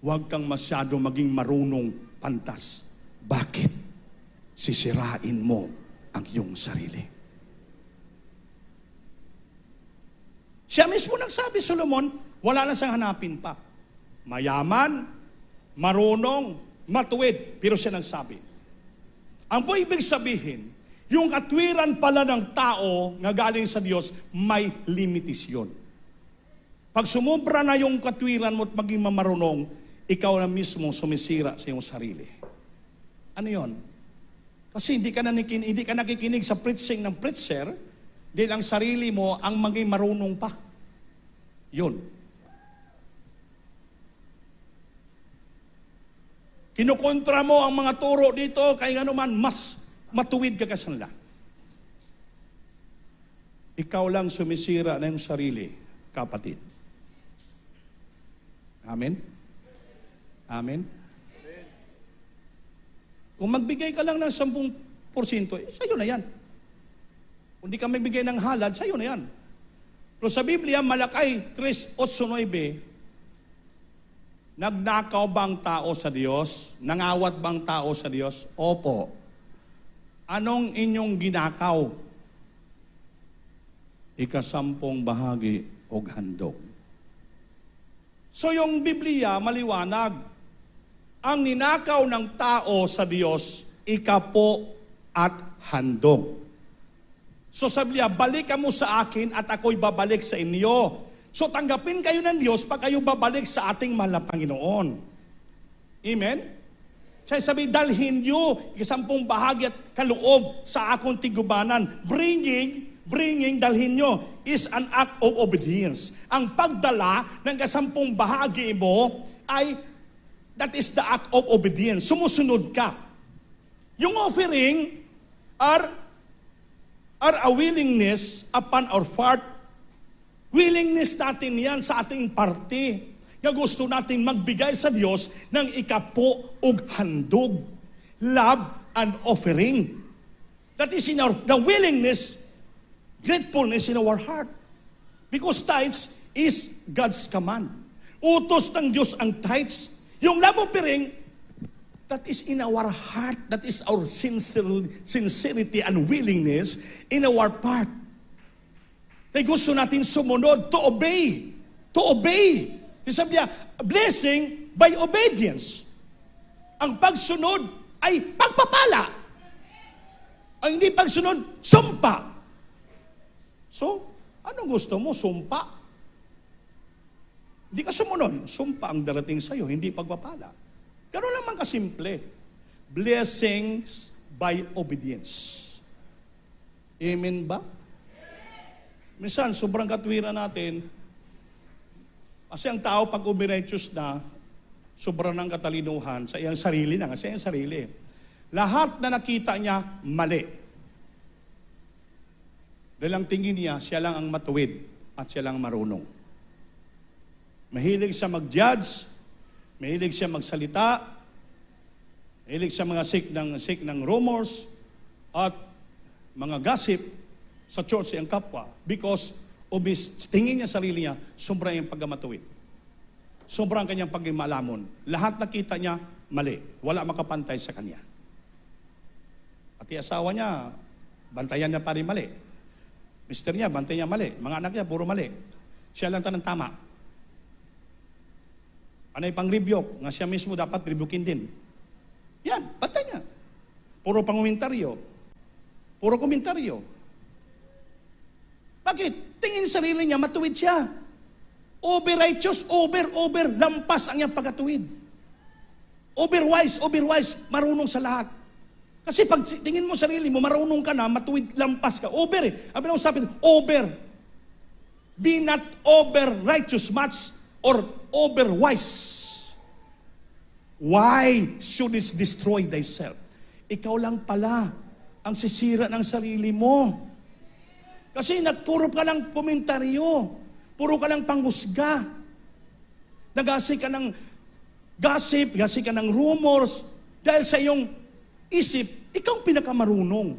Huwag kang masyadong maging marunong pantas. Bakit? Sisirain mo ang iyong sarili. Siya mismo nagsabi, Solomon, wala na siyang hanapin pa. Mayaman, marunong, matuwid. Pero siya nagsabi. Ang po ibig sabihin, yung katwiran pala ng tao nga galing sa Diyos, may limitasyon. Pag sumubra na yung katwiran mo at maging mamarunong, ikaw na mismo sumisira sa iyong sarili. Ano yon? Kasi hindi ka nakikinig sa preaching ng preacher, dahil ang sarili mo ang maging marunong pa. Yun. Kinukontra mo ang mga turo dito, kaya nga naman, mas matuwid ka kasanla. Ikaw lang sumisira na yung sarili, kapatid. Amen? Amen? Kung magbigay ka lang ng 10%, sa'yo na yan. Kung di ka magbigay ng halad, sa'yo na yan. Pero sa Biblia, Malakay 3:8-9, nagnakaw bang tao sa Diyos? Nangawat bang tao sa Diyos? Opo. Anong inyong ginakaw? 10% bahagi o handog. So yung Biblia, maliwanag. Ang ninakaw ng tao sa Diyos, 10% at handog. So sabi niya, balikan mo sa akin at ako'y babalik sa inyo. So tanggapin kayo ng Diyos pag kayo babalik sa ating mahal na Panginoon. Amen? Siya sabi, dalhin nyo 10% bahagi at kaloob sa akong tigubanan. Bringing, dalhin nyo is an act of obedience. Ang pagdala ng 10% bahagi mo ay, that is the act of obedience. Sumusunod ka. Yung offering are a willingness upon our part. Willingness natin yan sa ating parte. Nga gusto natin magbigay sa Diyos ng 10% handog. Love and offering. That is in the willingness, gratefulness in our heart. Because tithes is God's command. Utos ng Diyos ang tithes. Yung love offering, that is in our heart. That is our sincerity and willingness in our part. Kaya gusto natin sumunod, to obey. To obey. Sabi niya, blessing by obedience. Ang pagsunod ay pagpapala. Ang hindi pagsunod, sumpa. So, anong gusto mo? Sumpa? Hindi ka sumunod. Sumpa ang darating sa'yo, hindi pagpapala. Ganun naman kasimple. Blessings by obedience. Amen ba? Minsan, sobrang katwiran natin, kasi ang tao pag umirighteous na, sobrang ng katalinuhan sa iyang sarili na, sa iyang sarili. Lahat na nakita niya, mali. Dahil ang tingin niya, siya lang ang matuwid at siya lang marunong. Mahilig siya mag-judge, mahilig siya magsalita, mahilig siya mga sick ng rumors, at mga gossip sa church ang kapwa because tingin niya sarili niya, sobrang yung pagkamatuwid. Sobrang kanyang pagmalamon. Lahat nakita niya, mali. Wala makapantay sa kanya. Pati asawa niya, bantayan niya pa rin mali. Mister niya, bantayan niya mali. Mga anak niya, puro mali. Siya lang tanang tama. Anay pang rebuke, nga siya mismo dapat rebukin din. Yan, bantay niya. Puro pangumentaryo. Puro komentaryo. Bakit? Tingin sarili niya, matuwid siya. Over-righteous, over, lampas ang iyang pagkatuwid. Overwise, marunong sa lahat. Kasi pag tingin mo sarili mo, marunong ka na, matuwid, lampas ka. Over eh. Sabi na usapin, over. Be not over-righteous much or over-wise. Why shouldst destroy thyself? Ikaw lang pala ang sisira ng sarili mo. Kasi puro ka lang komentaryo, puro ka lang panghusga. Nagasi ka ng gossip, gasi ka ng rumors, dahil sa iyong isip, ikaw pinakamarunong.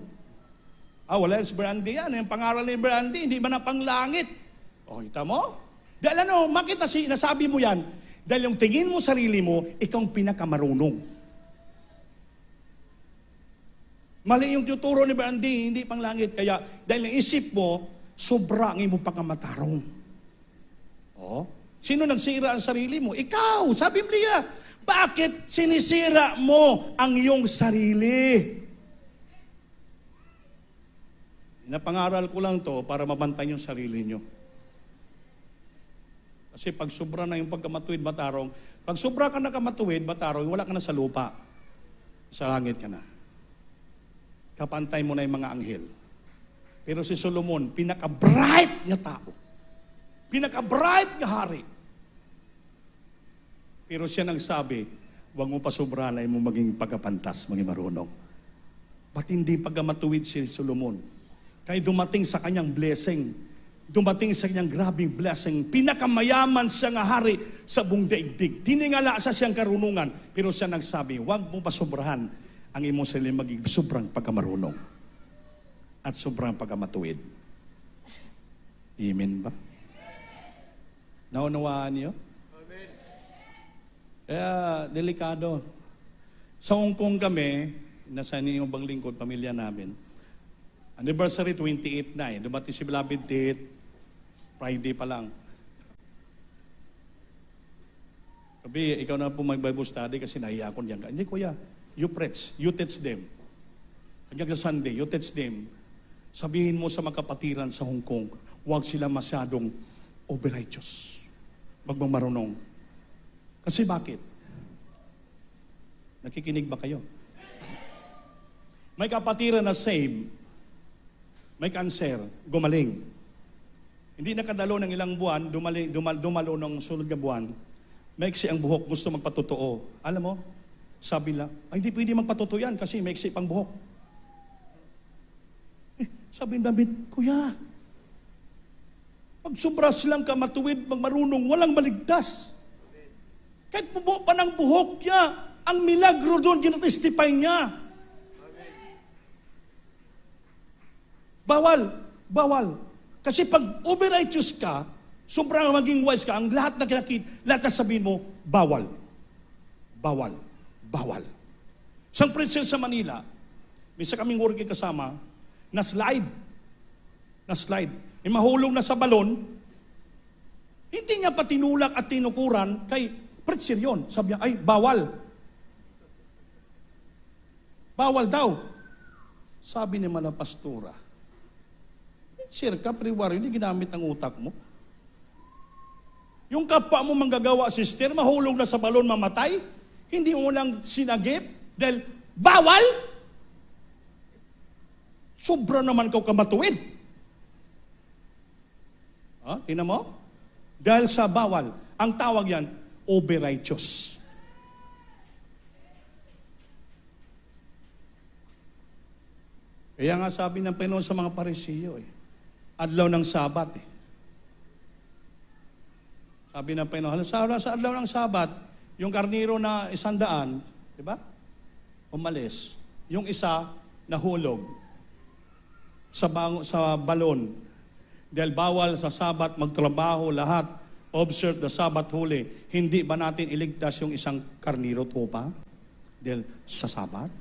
Wala si Brandy yan, yung pangaral ni Brandy, hindi ba na panglangit? Kita mo? Dahil makita nasabi mo yan, dahil yung tingin mo sarili mo, ikaw pinakamarunong. Mali yung tuturo ni Brandy, hindi pang langit. Kaya dahil ang isip mo, sobrang mo pagkamatarong. Sino nagsira ang sarili mo? Ikaw, sa Biblia. Bakit sinisira mo ang iyong sarili? Napangaral ko lang to para mabantay yung sarili nyo. Kasi pag sobra na yung pagkamatuwid, matarong, pag sobra ka na kamatuwid, matarong, wala ka na sa lupa. Sa langit ka na. kapantay mo na yung mga anghel. Pero si Solomon, pinaka-bright nga tao. Pinaka-bright nga hari. Pero siya nagsabi, huwag mo pasobra na mo maging pagkapantas, maging marunong. Ba't hindi pagkamatuwid si Solomon? Kaya dumating sa kanyang blessing, dumating sa kanyang grabing blessing, pinakamayaman siya nga hari sa buong daigdig. Tiningala sa siyang karunungan, pero siya nagsabi, huwag mo pasobrahan ang imong sarili maging sobrang pagkamarunong at sobrang pagkamatuwid. Amen ba? Naunawaan niyo? Amen. Kaya, delikado. Sa Hong Kong kami, nasa inyong bang lingkod, pamilya namin, anniversary 28 na eh. Dumating si beloved date, Friday pa lang. Sabi, ikaw na po mag-Bible study kasi nahiya ko niyan. Hindi, kuya, you preach, you teach them. Hanggang sa Sunday, you teach them. Sabihin mo sa mga kapatiran sa Hong Kong, huwag sila masyadong over-righteous. Huwag mong marunong. Kasi bakit? Nakikinig ba kayo? May kapatiran na save, may cancer, gumaling. Hindi nakadalo ng ilang buwan, dumalo ng sunod na buwan, maiksi ang buhok, gusto magpatotoo. Alam mo, sabi lang, ay hindi pwede magpatotoo yan kasi maiksi pang buhok. Sabi ng David, kuya, pag sobra silang kamatuwid, magmarunong, walang maligtas. Kahit bubuo pa ng buhok niya, ang milagro doon, ginatestify niya. Bawal. Kasi pag over-righteous ka, sobrang maging wise ka, ang lahat na lahat na sabihin mo, bawal. Isang preacher sa Manila, may isa kaming working kasama, na slide. May mahulog na sa balon, hindi niya pa tinulak at tinukuran, kay preacher yun. Sabi niya, ay, bawal. Bawal daw. Sabi ni Mana Pastora, sir, kapriwari, hindi ginamit ang utak mo. Yung kapwa mo manggagawa, sister, mahulog na sa balon, mamatay, hindi mo lang sinagip, dahil bawal. Sobra naman kau kamatuwid. Tingnan mo? Dahil sa bawal, ang tawag yan, over-righteous. Kaya nga sabi ng Panginoon sa mga Parisiyo, adlaw ng Sabat. Sabi ng Panginoon, sa adlaw ng Sabat, yung karniro na 100, di ba? Umalis. Yung isa, nahulog sa balon. Dahil bawal sa Sabat magtrabaho lahat. Observe the Sabbath huli. Hindi ba natin iligtas yung isang karniro tupa? Dahil sa Sabat?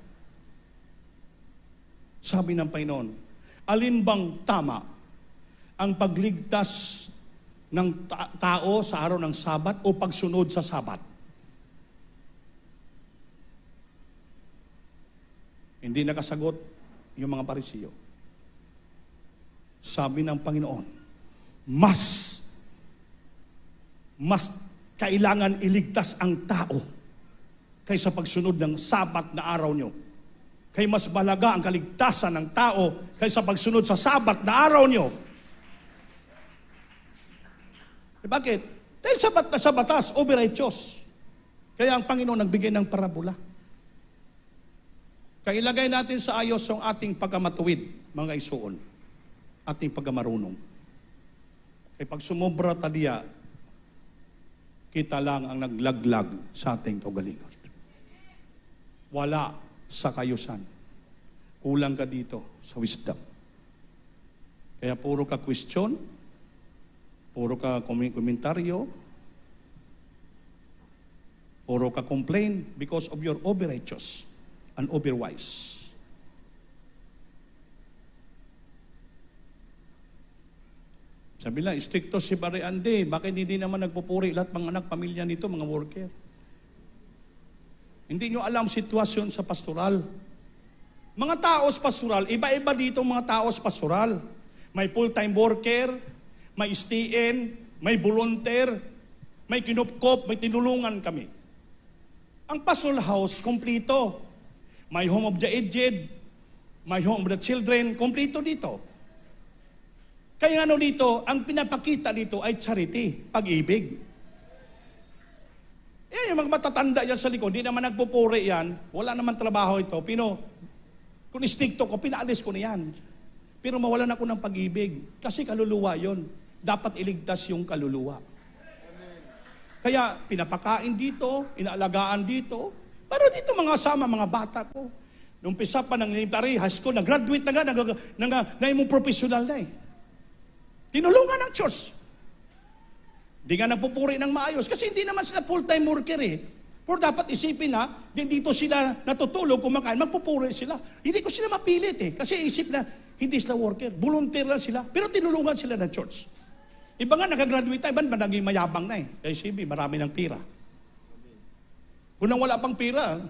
Sabi ng Panginoon, alin bang tama? Ang pagligtas ng tao sa araw ng Sabat o pagsunod sa Sabat? Hindi nakasagot yung mga Parisiyo. Sabi ng Panginoon, mas kailangan iligtas ang tao kaysa pagsunod ng Sabat na araw nyo. Kaya mas malaga ang kaligtasan ng tao kaysa pagsunod sa Sabat na araw nyo. Bakit? Dahil sa batas, over-righteous. Kaya ang Panginoon nagbigay ng parabola. Kaya ilagay natin sa ayos ang ating pagkamatuwid, mga isuon. Ating pagkamarunong. Kaya pag sumobra taliya, kita lang ang naglaglag sa ating kaugalingon. Wala sa kayusan. Kulang ka dito sa wisdom. Kaya puro ka question, puro ka komentaryo, puro ka complain because of your over-righteous and over-wise. Sabi lang, stricto si Pare Ande, bakit hindi naman nagpupuri lahat mga anak, pamilya nito, mga worker? Hindi nyo alam sitwasyon sa pastoral. Mga tao sa pastoral, iba-iba dito mga tao sa pastoral. May full-time worker, may stay-in, may volunteer, may kinupkop, may tinulungan kami. Ang pastoral house, kumplito. May home of the aged, My home with the children, kompleto dito. Kaya ano dito, ang pinapakita dito ay charity, pag-ibig. Yung mga matatanda yan sa likod, hindi naman nagpupuri yan, wala naman trabaho ito, kung istikto ko, pinaalis ko na yan. Pero mawalan ako ng pag-ibig, kasi kaluluwa yon. Dapat iligtas yung kaluluwa. Kaya pinapakain dito, inaalagaan dito, pero dito mga sama, mga bata ko. Nung umpisa pa ng elementary, high school, nag-graduate na yung professional na eh. Tinulungan ng church. Hindi nga nagpupuri ng maayos kasi hindi naman sila full-time worker eh. Pero dapat isipin na, dito sila natutulog, kumakain, magpupuri sila. Hindi ko sila mapilit eh. Kasi isip na, hindi sila worker. Volunteer lang sila. Pero tinulungan sila ng church. Iba nga, nakagraduate na, iba ba naging mayabang na eh. Kaya isipin, marami ng pira. Kung nang wala pang pira,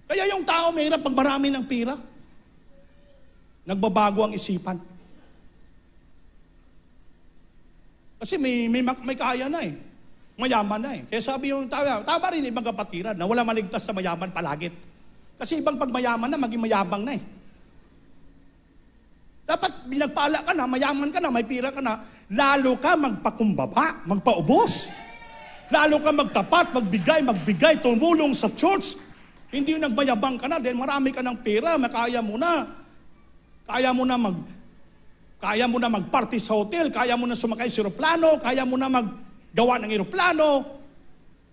kaya yung tao mahirap pag marami ng pira. Nagbabago ang isipan. Kasi may kaya na eh. Mayaman na eh. Kaya sabi yung tama rin ibang kapatiran na wala maligtas sa mayaman palagit. Kasi ibang pag mayaman na, maging mayabang na eh. Dapat binagpala ka na, mayaman ka na, may pira ka na, lalo ka magpakumbaba, magpaubos. Lalo ka magtapat, magbigay, tumulong sa church. Hindi yung nagmayabang ka na, dahil marami ka ng pera, makaya mo na. Kaya mo na mag-party sa hotel, kaya mo na sumakay sa aeroplano, kaya mo na maggawa ng aeroplano.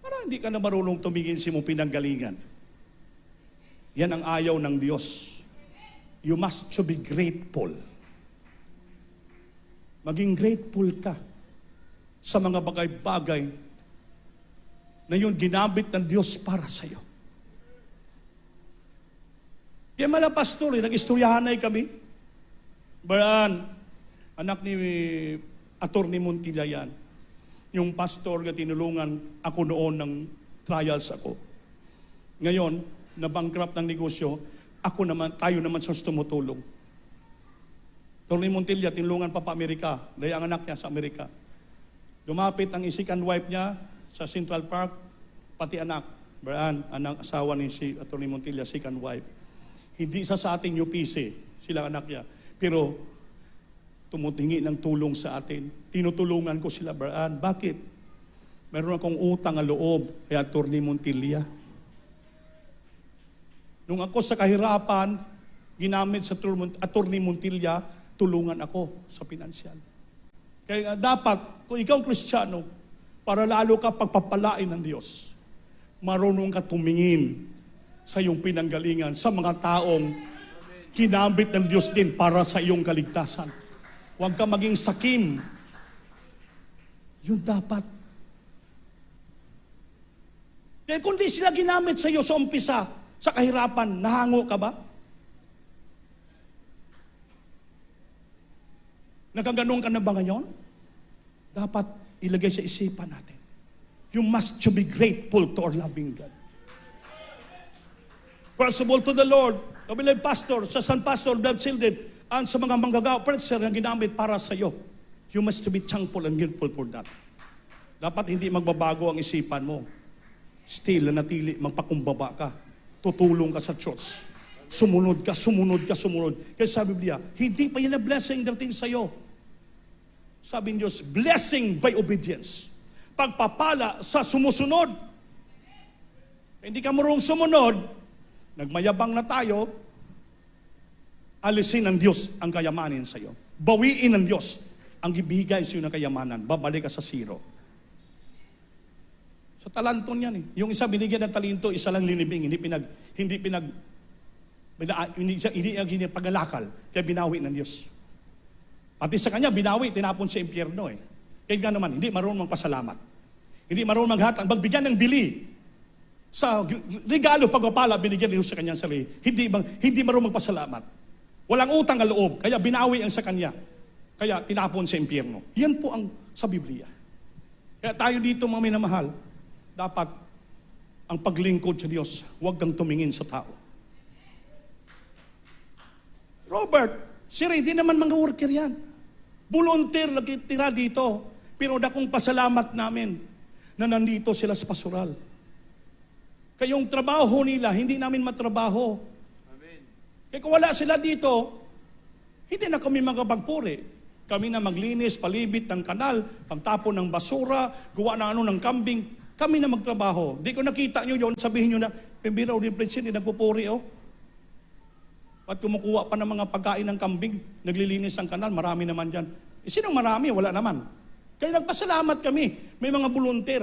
Para hindi ka na marunong tumingin sa mong pinanggalingan. Yan ang ayaw ng Diyos. You must to be grateful. Maging grateful ka sa mga bagay-bagay na yung ginamit ng Diyos para sa iyo. Kaya mga pastor, nag-istoryahanay kami. Baran, anak ni Atty. Montilla yan. Yung pastor na tinulungan ako noon ng trials ako. Ngayon, na-bankrupt ng negosyo, tayo naman sa tumutulong. Atty. Montilla, tinulungan pa Amerika, dahil ang anak niya sa Amerika. Lumapit ang second wife niya sa Central Park, pati anak. Baran, asawa ni si Atty. Montilla, second wife. Hindi sa ating UPC, sila anak niya. Pero, tumutingi ng tulong sa atin. Tinutulungan ko sila, Braan. Bakit? Meron akong utang na loob kay Atty. Montilla. Nung ako sa kahirapan, ginamit sa Atty. Montilla, tulungan ako sa pinansyal. Kaya dapat, kung ikaw Kristiyano, para lalo ka pagpapalain ng Diyos, marunong ka tumingin sa iyong pinanggalingan, sa mga taong kinamit ng Diyos din para sa iyong kaligtasan. Huwag ka maging sakim. Yun dapat. Kaya kung di sila ginamit sa iyo sa umpisa, sa kahirapan, nahango ka ba? Nagkaganon ka na ba ngayon? Dapat ilagay sa isipan natin. You must to be grateful to our loving God. First of all, to the Lord, kabilang pastor, sa San Pastor, beloved children, and sa mga manggagawa, preacher na ginamit para sa iyo. You must to be thankful and grateful for that. Dapat hindi magbabago ang isipan mo. Still, natili, magpakumbaba ka. Tutulong ka sa church. Sumunod ka. Kaya sa Biblia, hindi pa yan na blessing dating sa iyo. Sabi ng Diyos, blessing by obedience. Pagpapala sa sumusunod. Hindi ka marunong sumunod, nagmayabang na tayo, alisin ng Diyos ang kayamanin sa iyo. Bawiin ng Diyos ang ibigay sa iyo ng kayamanan. Babalik ka sa zero. Sa talanton yan eh. Yung isa binigyan ng talento, isa lang linibing, hindi paglalakal, kaya binawi ng Diyos. Pati sa kanya, binawi, tinapon sa impyerno eh. Kaya nga naman, hindi marunong magpasalamat. Hindi marunong maghatang, magbigyan ng bili. Sa regalo, pagpapala, binigyan niyo sa kanyang sarili. Hindi marunong magpasalamat. Walang utang na loob, kaya binawi ang sa kanya. Kaya tinapon sa impyerno. Yan po ang sa Biblia. Kaya tayo dito, mga minamahal, dapat ang paglingkod sa Diyos, huwag kang tumingin sa tao. Robert, hindi naman mga worker yan. Volunteer, nagtitira dito. Pero dakong pasalamat namin na nandito sila sa pastoral. Kayong trabaho nila, hindi namin matrabaho. Amen. Kaya kung wala sila dito, hindi na kami makapagpuri. Kami na maglinis, palibit ng kanal, pagtapon ng basura, gawa ng ano ng kambing. Kami na magtrabaho. Di ko nakita nyo yun, sabihin nyo na, Pembira o Prince, hindi nagpupuri, oh. At kumukuha pa ng mga pagkain ng kambing, naglilinis ang kanal, marami naman dyan. Eh, sinong marami? Wala naman. Kaya nagpasalamat kami. May mga volunteer.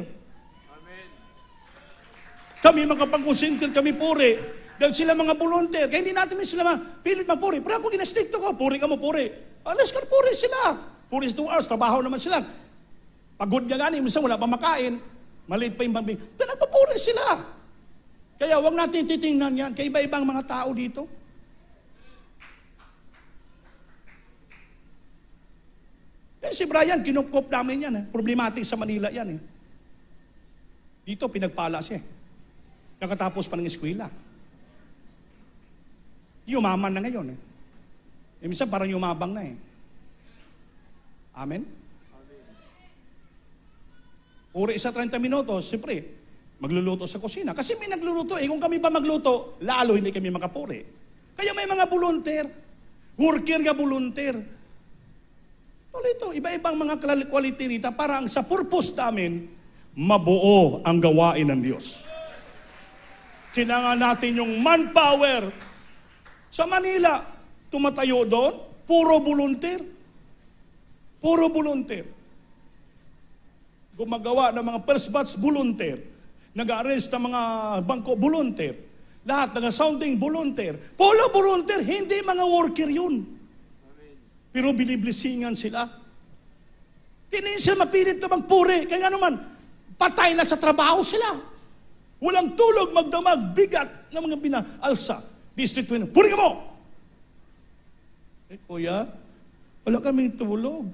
Kami makapag-consentir, kami puri. Dahil sila mga volunteer. Kaya hindi natin sila pilit magpuri. Pero ako ginastikto ko, puri ka mo, puri. Alas ka, puri sila. Puri 2 hours, trabaho naman sila. Pagod nga gani, minsan wala pa makain. Maliit pa yung bambing. Pero nagpapuri sila. Kaya huwag natin titingnan yan. Kaya iba-ibang mga tao dito. Eh, si Brian, kinupkop namin yan. Problematic sa Manila yan. Dito, pinagpala siya. Nakatapos pa ng eskwela. Yumaman na ngayon. Minsan parang yumabang na Amen? Uri sa 30 minutos, siyempre, magluluto sa kusina. Kasi may nagluluto. Kung kami pa magluto, lalo hindi kami makapuri. Kaya may mga volunteer. Worker nga volunteer. Tuloy ito, iba-ibang mga quality rita para sa purpose namin, mabuo ang gawain ng Diyos. Kailangan natin yung manpower. Sa Manila, tumatayo doon, puro volunteer. Puro volunteer. Gumagawa ng mga first batch volunteer. Nag-arrange ng mga bangko volunteer. Lahat ng sounding volunteer. Puro volunteer, hindi mga worker yun. Pero biniblisingan sila. Hindi sila mapilit na magpuri. Kaya naman, patay na sa trabaho sila. Walang tulog, magdamag, bigat ng mga binaalsa. District 20, puri ka mo! Kuya, wala kaming tulog.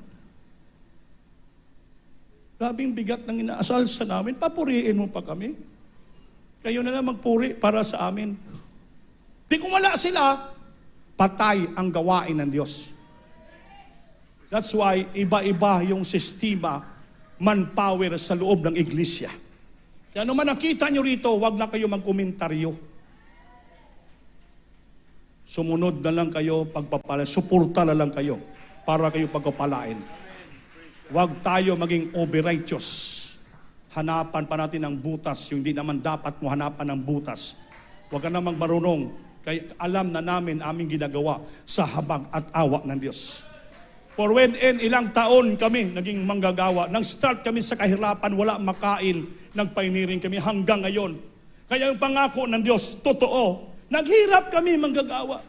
Grabing bigat ng inaasalsa namin, papuriin mo pa kami. Kayo na lang magpuri para sa amin. Di kung wala sila, patay ang gawain ng Diyos. That's why iba-iba yung sistema, manpower sa loob ng iglesia. Kaya naman nakita nyo rito, wag na kayo magkomentaryo. Sumunod na lang kayo, pagpapala, suporta na lang kayo para kayo pagpapalain. Huwag tayo maging over-righteous. Hanapan pa natin ang butas, yung hindi naman dapat mo hanapan ng butas. Huwag ka namang marunong, kaya alam na namin aming ginagawa sa habag at awa ng Diyos. For when ilang taon kami naging manggagawa, nang start kami sa kahirapan, wala makain, nagpainirin kami hanggang ngayon. Kaya yung pangako ng Diyos, totoo. Naghirap kami manggagawa.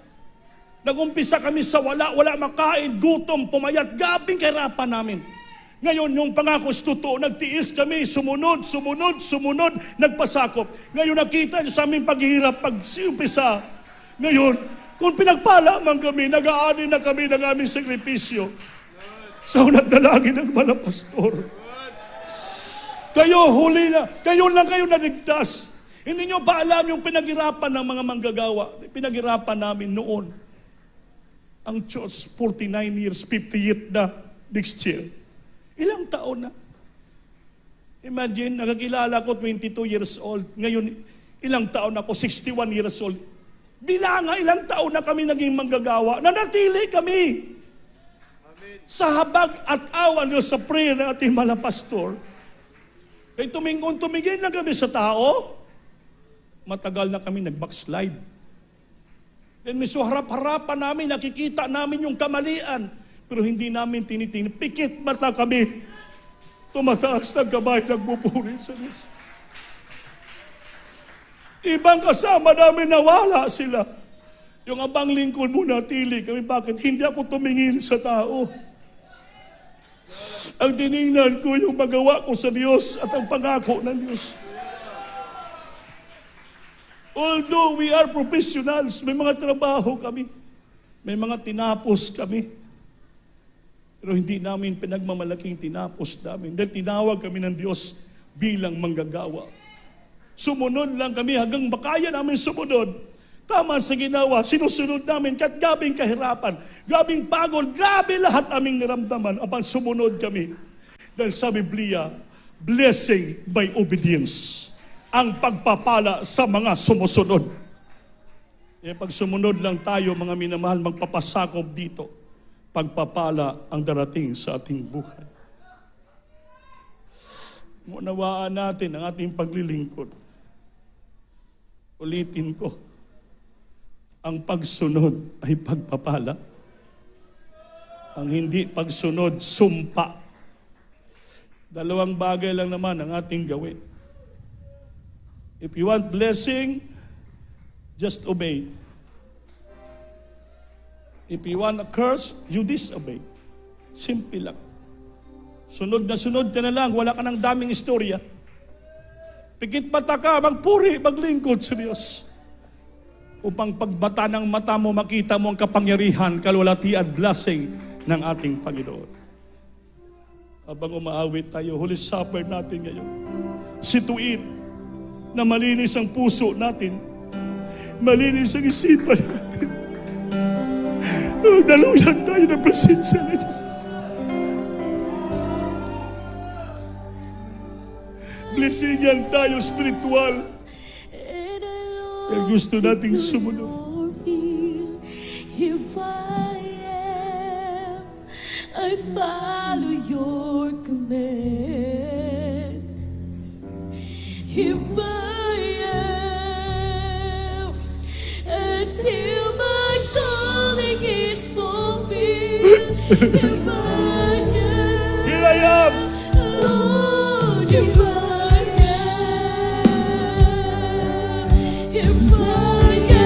Nagumpisa kami sa wala makain, gutom, pumayat, gabing kahirapan namin. Ngayon, yung pangako is totoo, nagtiis kami, sumunod, nagpasakop. Ngayon, nakita niyo sa aming paghihirap, pag-umpisa. Ngayon, kung pinagpala man kami, nag-aani na kami ng aming sakripisyo. Sa unat dalangin ng mga pastor. Kayo, huli na. Kayo lang kayo naligtas. Hindi nyo pa alam yung pinaghirapan ng mga manggagawa. Pinaghirapan namin noon. Ang church, 49 years, 58 na next year. Ilang taon na? Imagine, nakakilala ko 22 years old. Ngayon, ilang taon ako, 61 years old. Bilanga, ilang taon na kami naging manggagawa. Nanatili kami. Amen. Sa habag at awan nyo sa prayer ng ating mga pastor. Kaya tumingin lang kami sa tao, matagal na kami nag-backslide. Then miso harap-harapan namin, nakikita namin yung kamalian, pero hindi namin tinitingnan. Pikit mata kami. Tumataas ng kamay, nagpupuri sa Diyos. Ibang kasama namin nawala sila. Yung abang lingkod mo natili kami, bakit hindi ako tumingin sa tao? Ang tiningnan ko yung magawa ko sa Diyos at ang pangako ng Diyos. Although we are professionals, may mga trabaho kami, may mga tinapos kami, pero hindi namin pinagmamalaking tinapos namin. Dahil tinawag kami ng Diyos bilang manggagawa. Sumunod lang kami hanggang makaya namin sumunod. Tama sa ginawa, sinusunod namin kahit gabing kahirapan, gabing pagod, grabe lahat aming niramdaman upang sumunod kami. Dahil sa Biblia, blessing by obedience. Ang pagpapala sa mga sumusunod. Pag sumunod lang tayo, mga minamahal, magpapasakop dito, pagpapala ang darating sa ating buhay. Unawaan natin ang ating paglilingkod. Ulitin ko, ang pagsunod ay pagpapala. Ang hindi pagsunod, sumpa. Dalawang bagay lang naman ang ating gawin. If you want blessing, just obey. If you want a curse, you disobey. Simple lang. Sunod ka na lang, wala ka ng daming istorya. Pikit mata ka, magpuri, maglingkod sa Diyos. Upang pagbata ng mata mo, makita mo ang kapangyarihan, kalwalati at blessing ng ating Panginoon. Habang umaawit tayo, Holy Supper natin ngayon. Situin na malinis ang puso natin. Malinis ang isipan natin. Daluyan tayo ng presensya ni Diyos. Blessingan tayo spiritual. Kaya gusto nating sumunod. Here I am, I follow your command. Here I am, until my calling is fulfilled. Here I am, Here I am. Lord, here I am. Here I am,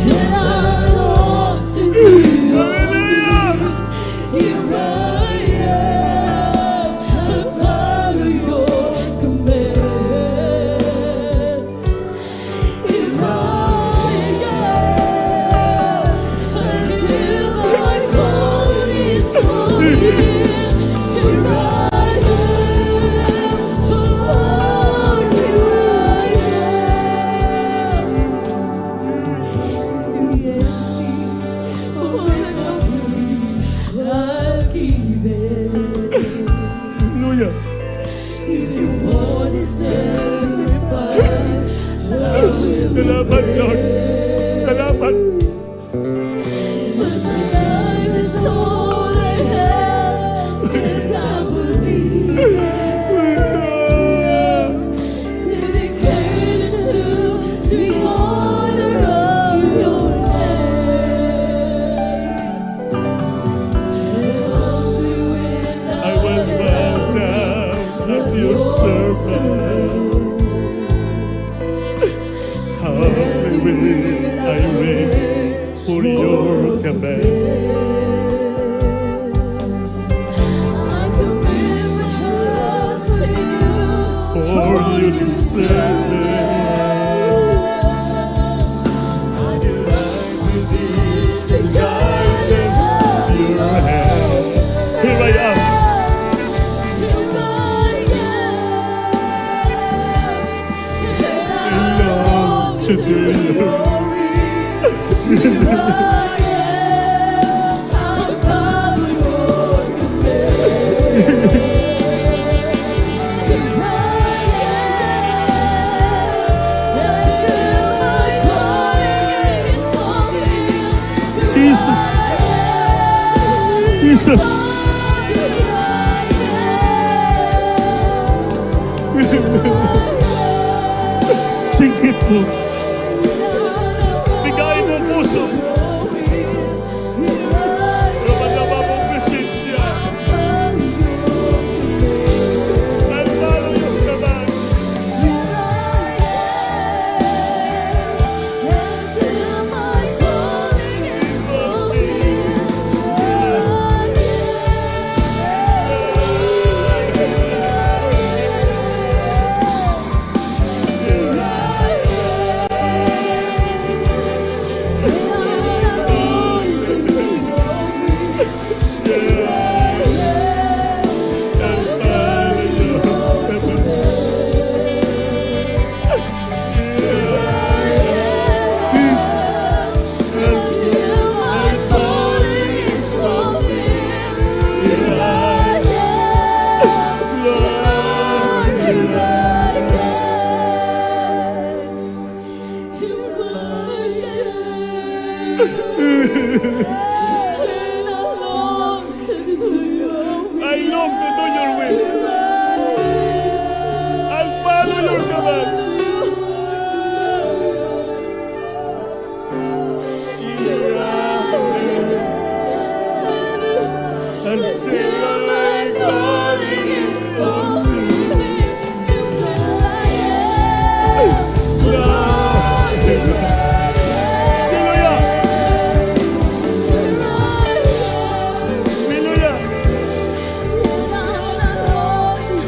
and I long to do your will. Here I am, I follow your command. Here I am, until my calling is fulfilled. Here I am, Lord, here I am. Yes, what I'll give it. Hallelujah. If you want to sacrifice, I will. Salamat, Lord. Salamat. But my life is all I have, and I will leave dedicated to the honor of your name. Only when I will bow down at your service. How I wait for your command. I commit my trust to you, For you deserve it. I delight within the guidance of Your hand. Here I am. Love to do. Jesus. Jesus. Singit mo. Bigayin mo ang puso.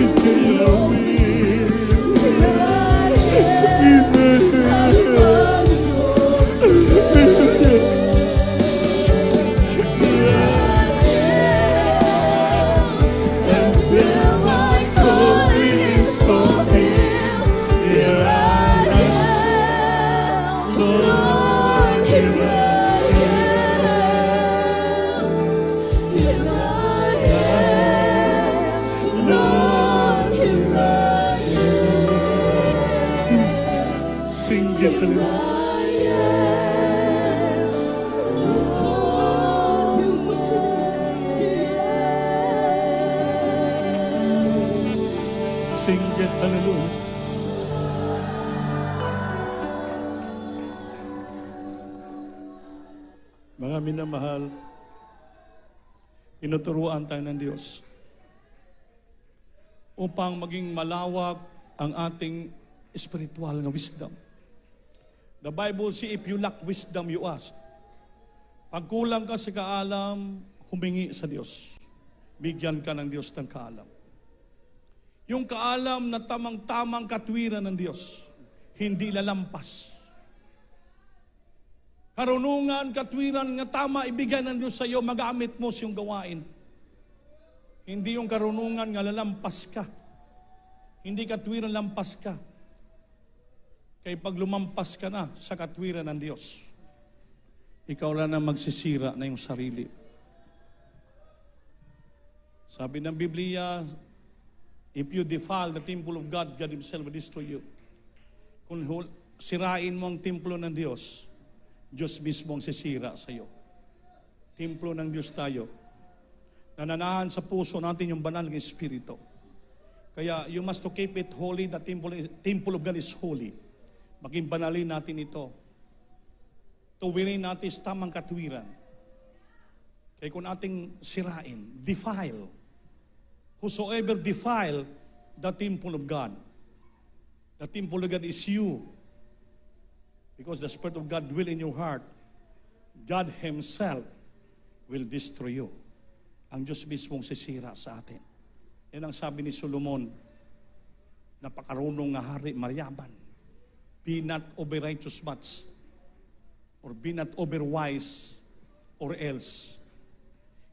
to your will. Until my calling is fulfilled, here I am, Lord, here I am. Here I am, Lord, here I am. Jesus. Sing it, hallelujah. Sing it, hallelujah. Mga minamahal, tinuturuan tayo ng Diyos upang maging malawak ang ating spiritual na wisdom. The Bible says, if you lack wisdom, you ask. Pag kulang ka sa kaalam, humingi sa Diyos. Bigyan ka ng Diyos ng kaalam. Yung kaalam na tamang-tamang katwiran ng Diyos, hindi lalampas. Karunungan, katwiran nga tama ibigay ng Diyos sa iyo, magamit mo siyang gawain. Hindi yung karunungan nga lalampas ka. Hindi katwiran lampas ka. Kaya pag lumampas ka na sa katwiran ng Diyos, ikaw lang na magsisira na yung sarili. Sabi ng Biblia, if you defile the temple of God, God Himself will destroy you. Kung sirain mo ang templo ng Diyos, Diyos mismo ang sisira sa iyo. Templo ng Diyos tayo. Nananahan sa puso natin yung banal ng Espiritu. Kaya you must to keep it holy. The temple of God is holy. Maging banalin natin ito. Tuwirin natin sa tamang katwiran. Kaya kung ating sirain, defile. Whosoever defile the temple of God. The temple of God is you. Because the Spirit of God will in your heart. God Himself will destroy you. Ang Diyos mismong sisira sa atin. Yan ang sabi ni Solomon, napakarunong nga hari, maryaman. Be not over righteous much, or be not over wise, or else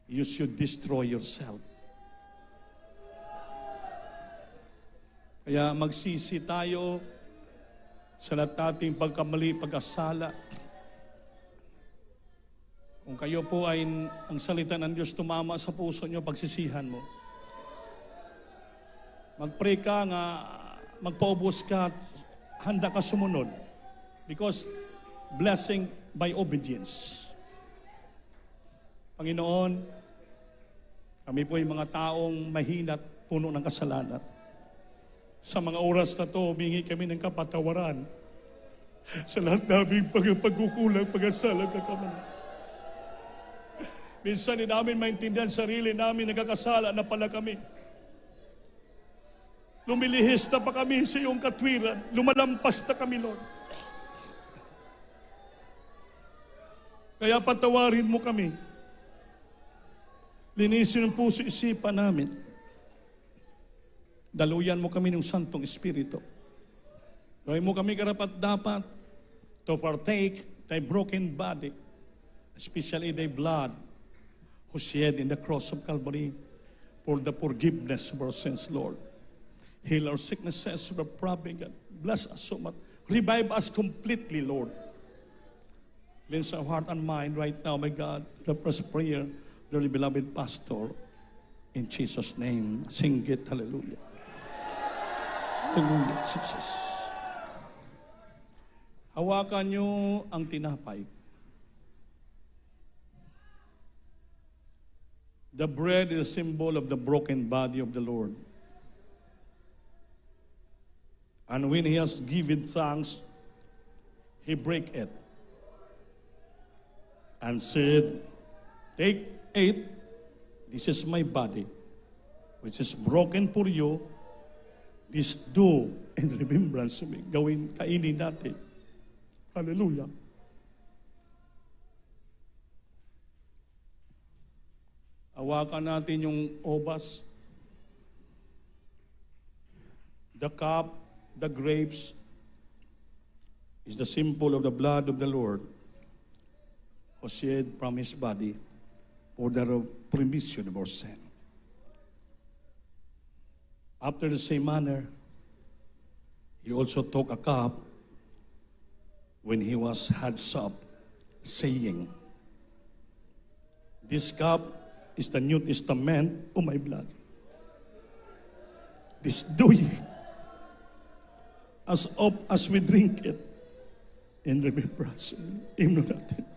you should destroy yourself. Kaya magsisi tayo sa lahat nating pagkamali, pag-asala. Kung kayo po ay ang salita ng Diyos tumama sa puso nyo, pagsisihan mo. Mag-pray ka nga, magpaubos ka, handa ka sumunod. Because blessing by obedience. Panginoon, kami po ay mga taong mahina at puno ng kasalanan. Sa mga oras na to, humingi kami ng kapatawaran sa lahat naming pagkukulang, pag-asala, kakamali. Minsan din namin maintindihan sarili namin, nagkakasala na pala kami. Lumilihis na pa kami sa iyong katwiran. Lumalampas na kami, Lord. Kaya patawarin mo kami. Linisin ang puso isipan namin. Daluyan mo kami ng Santong Espiritu. Gawin mo kami karapat-dapat to partake thy broken body, especially thy blood, who shed in the cross of Calvary for the forgiveness of our sins, Lord. Heal our sicknesses, our problem, God. Bless us so much. Revive us completely, Lord. Cleanse our heart and mind right now, my God. The first prayer, dearly beloved pastor, in Jesus' name. Sing it, hallelujah. Hallelujah, Jesus. Hawakan niyo ang tinapay. The bread is a symbol of the broken body of the Lord. And when He has given thanks, He break it and said, take, eat, this is my body, which is broken for you. This do in remembrance of me. Gawin, kainin natin. Hallelujah. Hawakan natin yung obas. The cup, the grapes, is the symbol of the blood of the Lord who shed from his body for the remission of our sin. After the same manner, he also took a cup when he had supped, saying, "This cup is the New Testament of my blood. This do ye, as oft as we drink it, in remembrance of me." Hymno natin.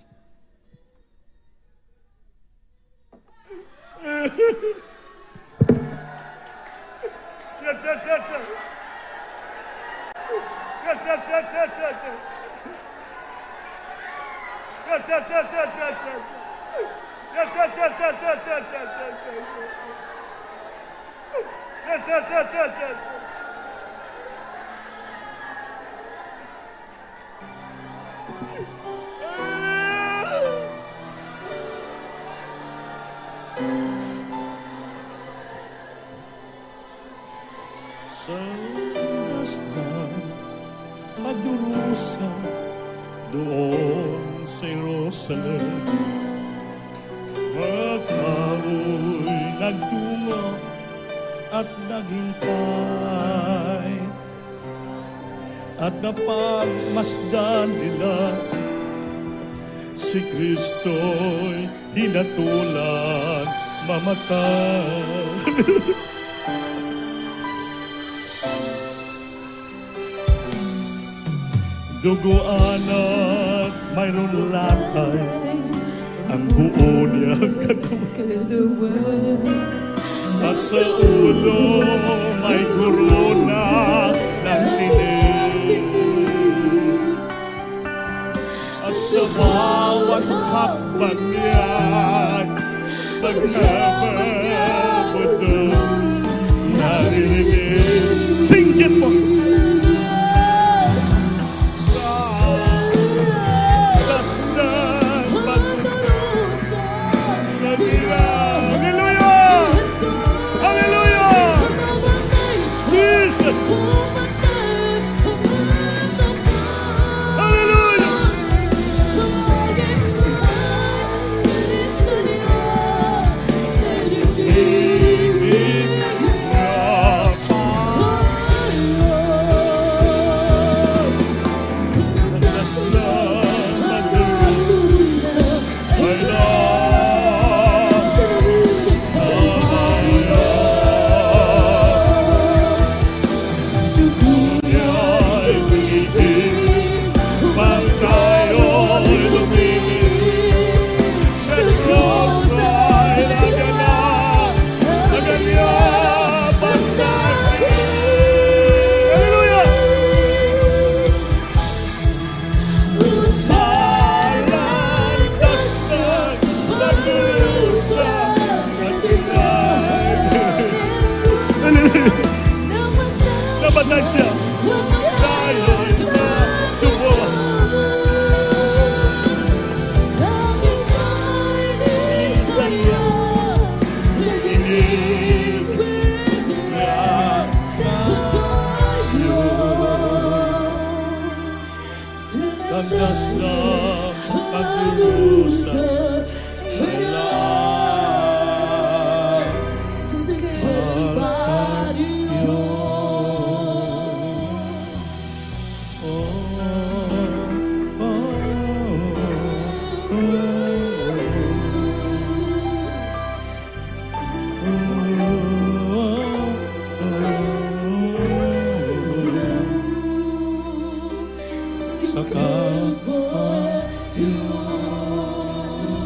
Sa nasdan magdurusa doon sa Jerusalem, mga tao'y nagtungo at naghintay, at napagmasdan nila si Kristo'y hinatulan mamatay. Duguan at mayroon lakay ang buo niyang katawan. At sa ulo may korona ng tinig. At sa bawat hakbang niyan, pagkababotong naririnig. Singit mo! Namatay siya. Tayo'y matuwa. Isa niya. Inig na tayo. Landas na pagdurusa.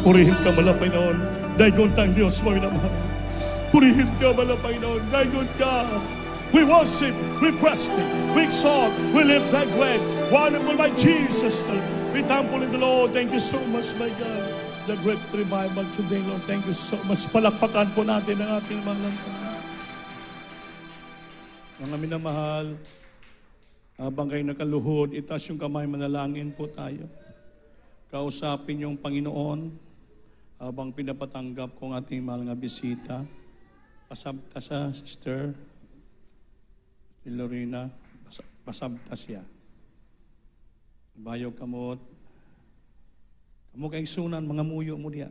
Purihin ka malapay noon, daygon tang Diyos mo minamahal. Purihin ka malapay noon, daygon ka. We worship, we praise Thee, we exalt, we lift Thy great, wonderful my Jesus. We thankful in the Lord. Thank you so much, my God. The great revival today, Lord. Thank you so much. Palakpakan po natin ang ating mga langkang. Mga minamahal, habang kayo nakaluhod, itaas yung kamay, manalangin po tayo. Kausapin yung Panginoon habang pinapatanggap kong ating mga bisita. Pasabta sa Sister Si Lorena, pasabta siya. Bayog kamot. Kamu kay sunan, mga muyo mo diya.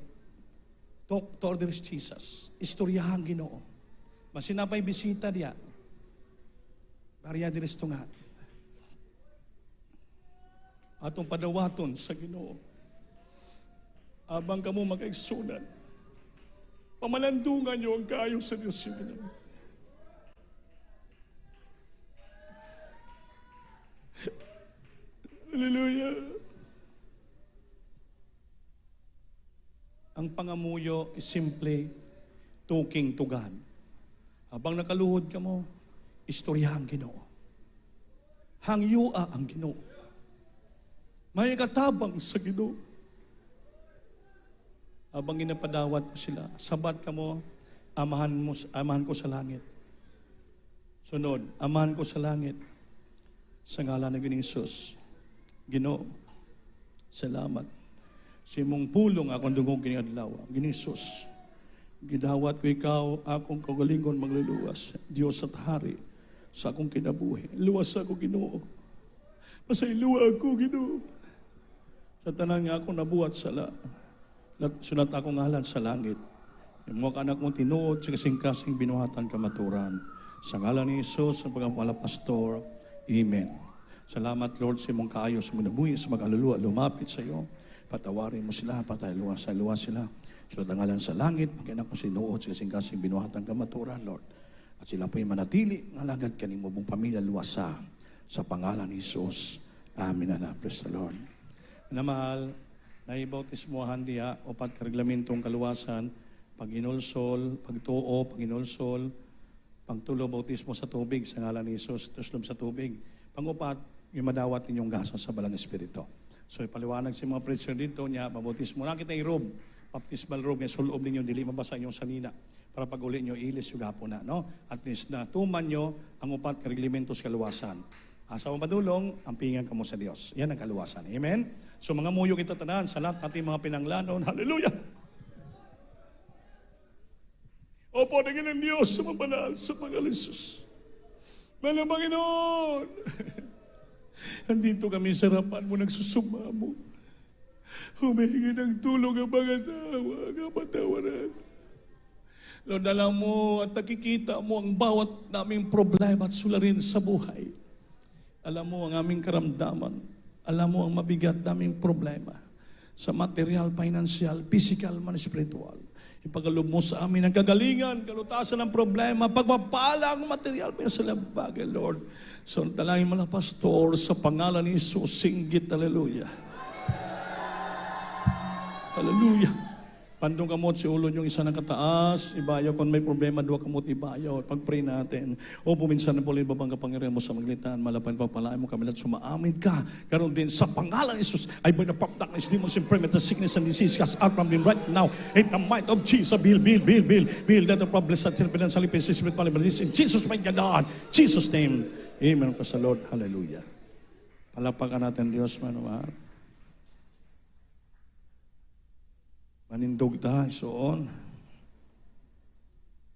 Talk to others Jesus. Istoryahan Ginoo. Masinapay bisita diya. Barya diris nga. Atong padawaton sa Ginoo. Abang kamo makaigsunan, pamalandungan niyo ang kayo sa Diyos yung Ginoo. Hallelujah. Ang pangamuyo is simply talking to God. Habang nakaluhod ka mo, istoryahan Ginoo. Hangyua ang Ginoo. May katabang sa Ginoo. Habang ginapadawat mo sila, sabat ka mo, amahan ko sa langit. Sunod, amahan ko sa langit. Sa ngalan ng Ginoong Hesus. Ginoo, salamat. Si mong pulong akong dungog kiniadlaw. Ginoong Hesus, gidawat ko ikaw, akong kagalingon magluluwas. Diyos at Hari, sa akong kinabuhi. Luwas ako, Ginoo. Pasayluwa ako, Ginoo. Sa tanang nga ako nabuhat sala. Sunat akong ngalan sa langit. Yung mga anak mong tinuod sa kasing-kasing binuhatan kamaturan. Sa ngalan ni Jesus, sa pagkapala pastor, Amen. Salamat, Lord, sa mong kaayos mo nabuhi sa mag-aluluwa, lumapit sa iyo. Patawarin mo sila, patayluwa sila. Sunod ang ngalan sa langit, mag-anak mo sinuod sa kasing-kasing binuhatan kamaturan, Lord. At sila po'y manatili, ngalagad ka ni mo mong pamilya luwasa sa pangalan ni Jesus. Amen na. Praise the Lord. Na mahal, naibautismohan diya, opat karaglamentong kaluwasan, pag-inulsol, pagtuo, pag-inulsol, pagtulo, bautismo sa tubig, sa ngalan ni Jesus, tuslom sa tubig. Pangupat, yung madawat ninyong gasa sa balang espiritu. So, ipaliwanag si mga preacher dito niya, mabautismo. Nakita yung robe, baptismal robe, yung sulob ninyo, dili mabasa yung salina, para pag uli nyo, ilis yung gapo na, no? At least na tuman nyo ang upat karaglementos kaluwasan. Asa mo padulong, ang pingan ka mo sa Diyos. Yan ang kaluwasan. Amen? So mga muyo kita tanan sa lahat natin mga pinanglanon. Hallelujah! Opo, naging ang Diyos sa mabanal sa pangalan ni Jesus. Malang Panginoon! Andito kami sa harapan mo, nagsusuma mo. Humihingi ng tulong ang mga tawa, ang patawaran. Lord, alam mo at nakikita mo ang bawat naming problema at sularin sa buhay. Alam mo ang aming karamdaman. Alam mo ang mabigat naming problema sa material, financial, physical, man spiritual. Ipagalob mo sa amin ang kagalingan, kalutasan ng problema, pagpapala ang material, financial bagay, Lord. So, talangin mo na, Pastor, sa pangalan ni Jesus, singgit, hallelujah. Hallelujah. Pandong kamot si ulo yung isa na kataas, ibayaw kung may problema, dua kamot ibayaw. Pag-pray natin. O puminsan na po liba bang kapangyarihan mo sa maglitan, malapan pagpalaan mo kami at sumaamin ka. Karoon din sa pangalan ni Jesus, I burn the pop darkness, demons, infirmity, the sickness and disease, cast out from them right now. In the might of Jesus, build that the problems that silpinan sa lipin, spirit, palibalis, in Jesus' mighty God, Jesus' name. Amen. Sa Lord, hallelujah. Palapakan natin Diyos, manuwa. Manindog ta, isoon.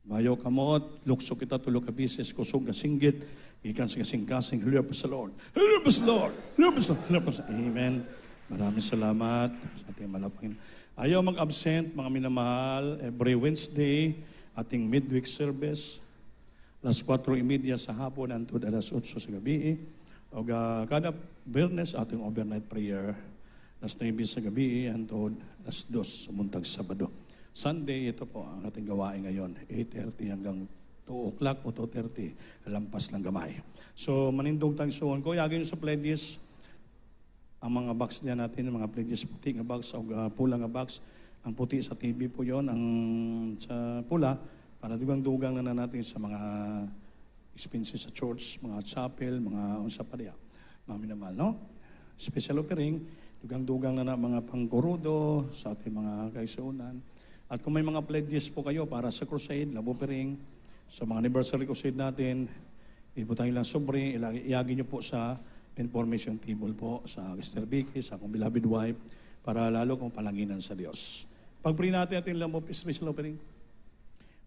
Bayo kamot, lukso kita tulog ka bises, kusog ka singgit, ikan sa kasing-kasing, hallelujah sa Lord. Hallelujah sa Lord. Hallelujah sa Amen. Maraming salamat sa ating malapangin. Ayaw mag-absent, mga minamahal, every Wednesday, ating midweek service, alas 4:30 sa hapon, antod alas 8 sa gabi. O kada Biyernes, ating overnight prayer, alas 9 sa gabi, antod alas 2 sumuntag Sabado. Sunday, ito po ang ating gawain ngayon, 8:30 hanggang 2 o'clock o 2:30, lampas ng gamay. So, manindog tayong suon ko. Yagin sa pledges, ang mga box niya natin, ang mga pledges, puti nga box o pula nga box. Ang puti sa TV po yon, ang sa pula, para dugang-dugang na natin sa mga expenses sa church, mga chapel, mga unsa pa diya. Mami naman, no? Special offering, dugang-dugang na mga pangkurudo sa ating mga kaisunan. At kung may mga pledges po kayo para sa crusade, love offering, sa mga anniversary crusade natin, ibutahin lang sobre, iagi nyo po sa information table po sa Sister Vicky, sa akong beloved wife, para lalo kong palanginan sa Diyos. Pag-pray natin ating love of special offering.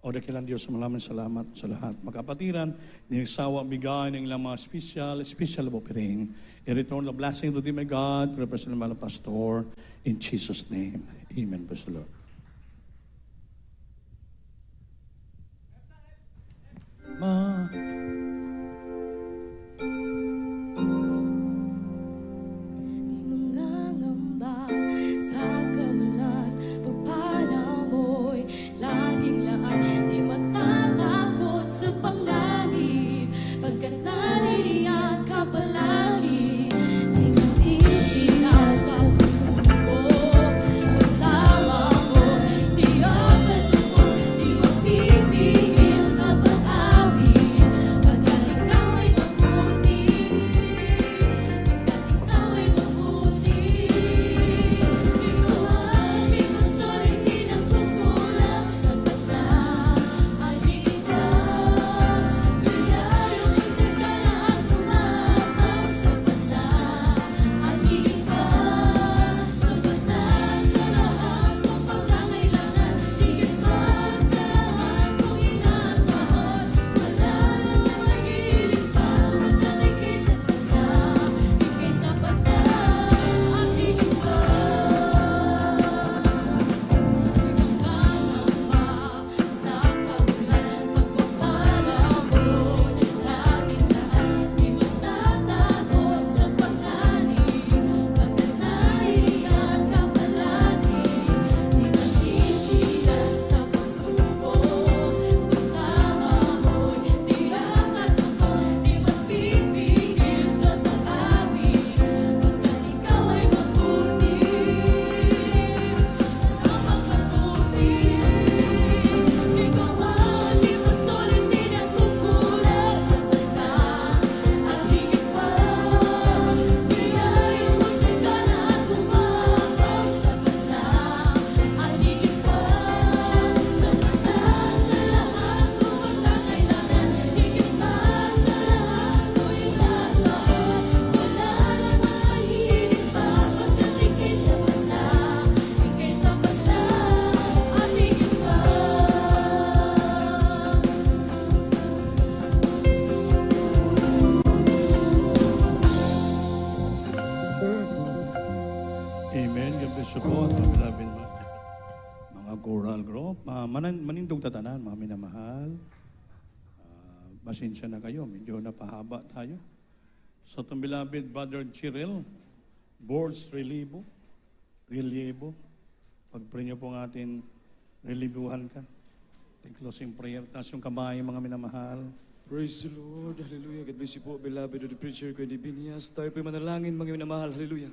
O dakilang Diyos, maraming salamat sa lahat. Magkapatiran, niyagsawa bigay ng ilang mga special offering. I return the blessing to thee, my God, to the person of my pastor, in Jesus' name. Amen. Praise the Lord. Di mangangamba sa kawalan, pagpala mo'y laging laan. Di matatakot sa panganib, pagkat nariyan ka palagi. Di matitinag sa puso ko, kasama ko. Di ako tupos, di mapipigil sa pag-awit, pagkat ikaw ay mabuti. Ikaw ay mabuti. Ikaw ang di gusto, hindi nagkukulang sa pagla. Aking ikaw, biyaya mo sa kalaan tumapaw sa pagla. Aking ikaw, sapat na sa lahat kong pangangailangan. Higit pa sa lahat kong inaasahan. Wala namang mahilig pa, magdating kay sapat na. Ika'y sapat na, aking ikaw. Sa kawalan, pagpapala mo'y laging laan. Di matatakot sa panganib, pagkat nariyan ka palagi. Di matitinag sa puso ko, kasama mo'y tiyak at tupos. Di mapipigil sa pag-awit, pagkat ikaw ay mabuti. Ikaw ang di gusto, hindi nagkukulang sa pagla. Aking ikaw, biyaya mo sa kalaan tumapaw sa pagla. Aking ikaw, sapat na sa lahat kong pangangailangan. Higit pa sa lahat kong inaasahan. Wala namang mahilig pa, pagkat ika'y sapat na. Ika'y sapat na, aking ikaw. Amen. God bless you po. At beloved mga choral group. Manindog tatanan, mga minamahal. Pasensya na kayo. Medyo napahaba tayo. So, itong beloved Brother Chiril, boards relievo. Pag-pray niyo po ng atin, relievuhan ka. Ating closing prayer. Taas yung kamay, mga minamahal. Praise the Lord. Hallelujah. God bless you po, beloved of the preacher, Kuya Binias. Tayo po'y manalangin, mga minamahal. Hallelujah.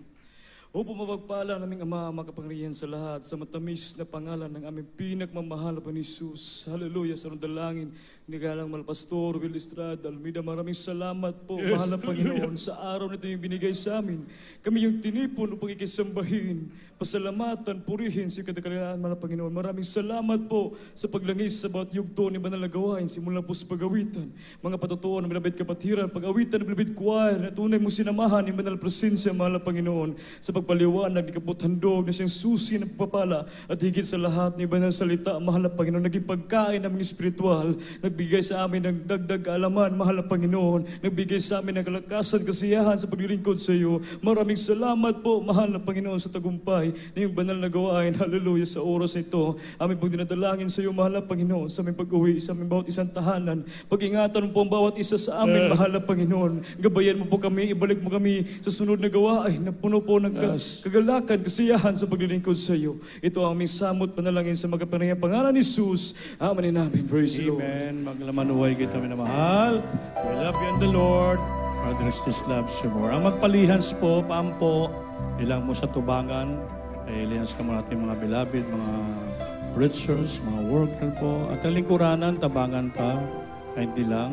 O pumapagpala naming Ama, makapangyarihan sa lahat, sa matamis na pangalan ng aming pinagmamahal na Jesus. Hallelujah. Sa dalangin, nigalang Malpastor, Will Estrada, Almeida, maraming salamat po, mahal na Panginoon, sa araw na ito yung binigay sa amin. Kami yung tinipon upang ikisambahin, pasalamatan, purihin sa kadakalaan, mahal na Panginoon. Maraming salamat po sa paglangis sa bawat yugto ni Banal na gawain, simula po sa pag-awitan, mga patutuan ng Bilabid Kapatiran, pag-awitan ng Bilabid Choir, na tunay mo sinamahan ni Banal Presensya, mahal na Panginoon, sa pagpaliwanag ni kaputhandog na siyang susi ng pagpapala at higit sa lahat ni Banal Salita, mahal na Panginoon, naging pagkain namin espiritual, nagbigay sa amin ng dagdag kaalaman, mahal na Panginoon, nagbigay sa amin ng kalakasan, kasiyahan sa paglilingkod sa iyo. Maraming salamat po, mahal na Panginoon, sa tagumpay na yung banal na gawain. Hallelujah. Sa oras na ito, amin pong dinadalangin sa iyo, mahal na Panginoon, sa aming pag-uwi, sa aming bawat isang tahanan. Pag-ingatan mo po ang bawat isa sa amin, mahal na Panginoon. Gabayan mo po kami, ibalik mo kami sa sunod na gawain na puno po ng kagalakan, kasiyahan sa paglilingkod sa iyo. Ito ang aming samot panalangin sa magapangyarihang pangalan ni Jesus. Amen and amen. Praise the Lord. Amen. Maglamanuhay kita, minamahal. We love you in the Lord. Our Christus loves you more. Ang magpalihans po, paampo, ilang mo sa tubangan. Kaya ilihans ka mo natin mga beloved, mga preachers, mga worker po. At ang lingkuranan, tabangan pa. Kahit di lang.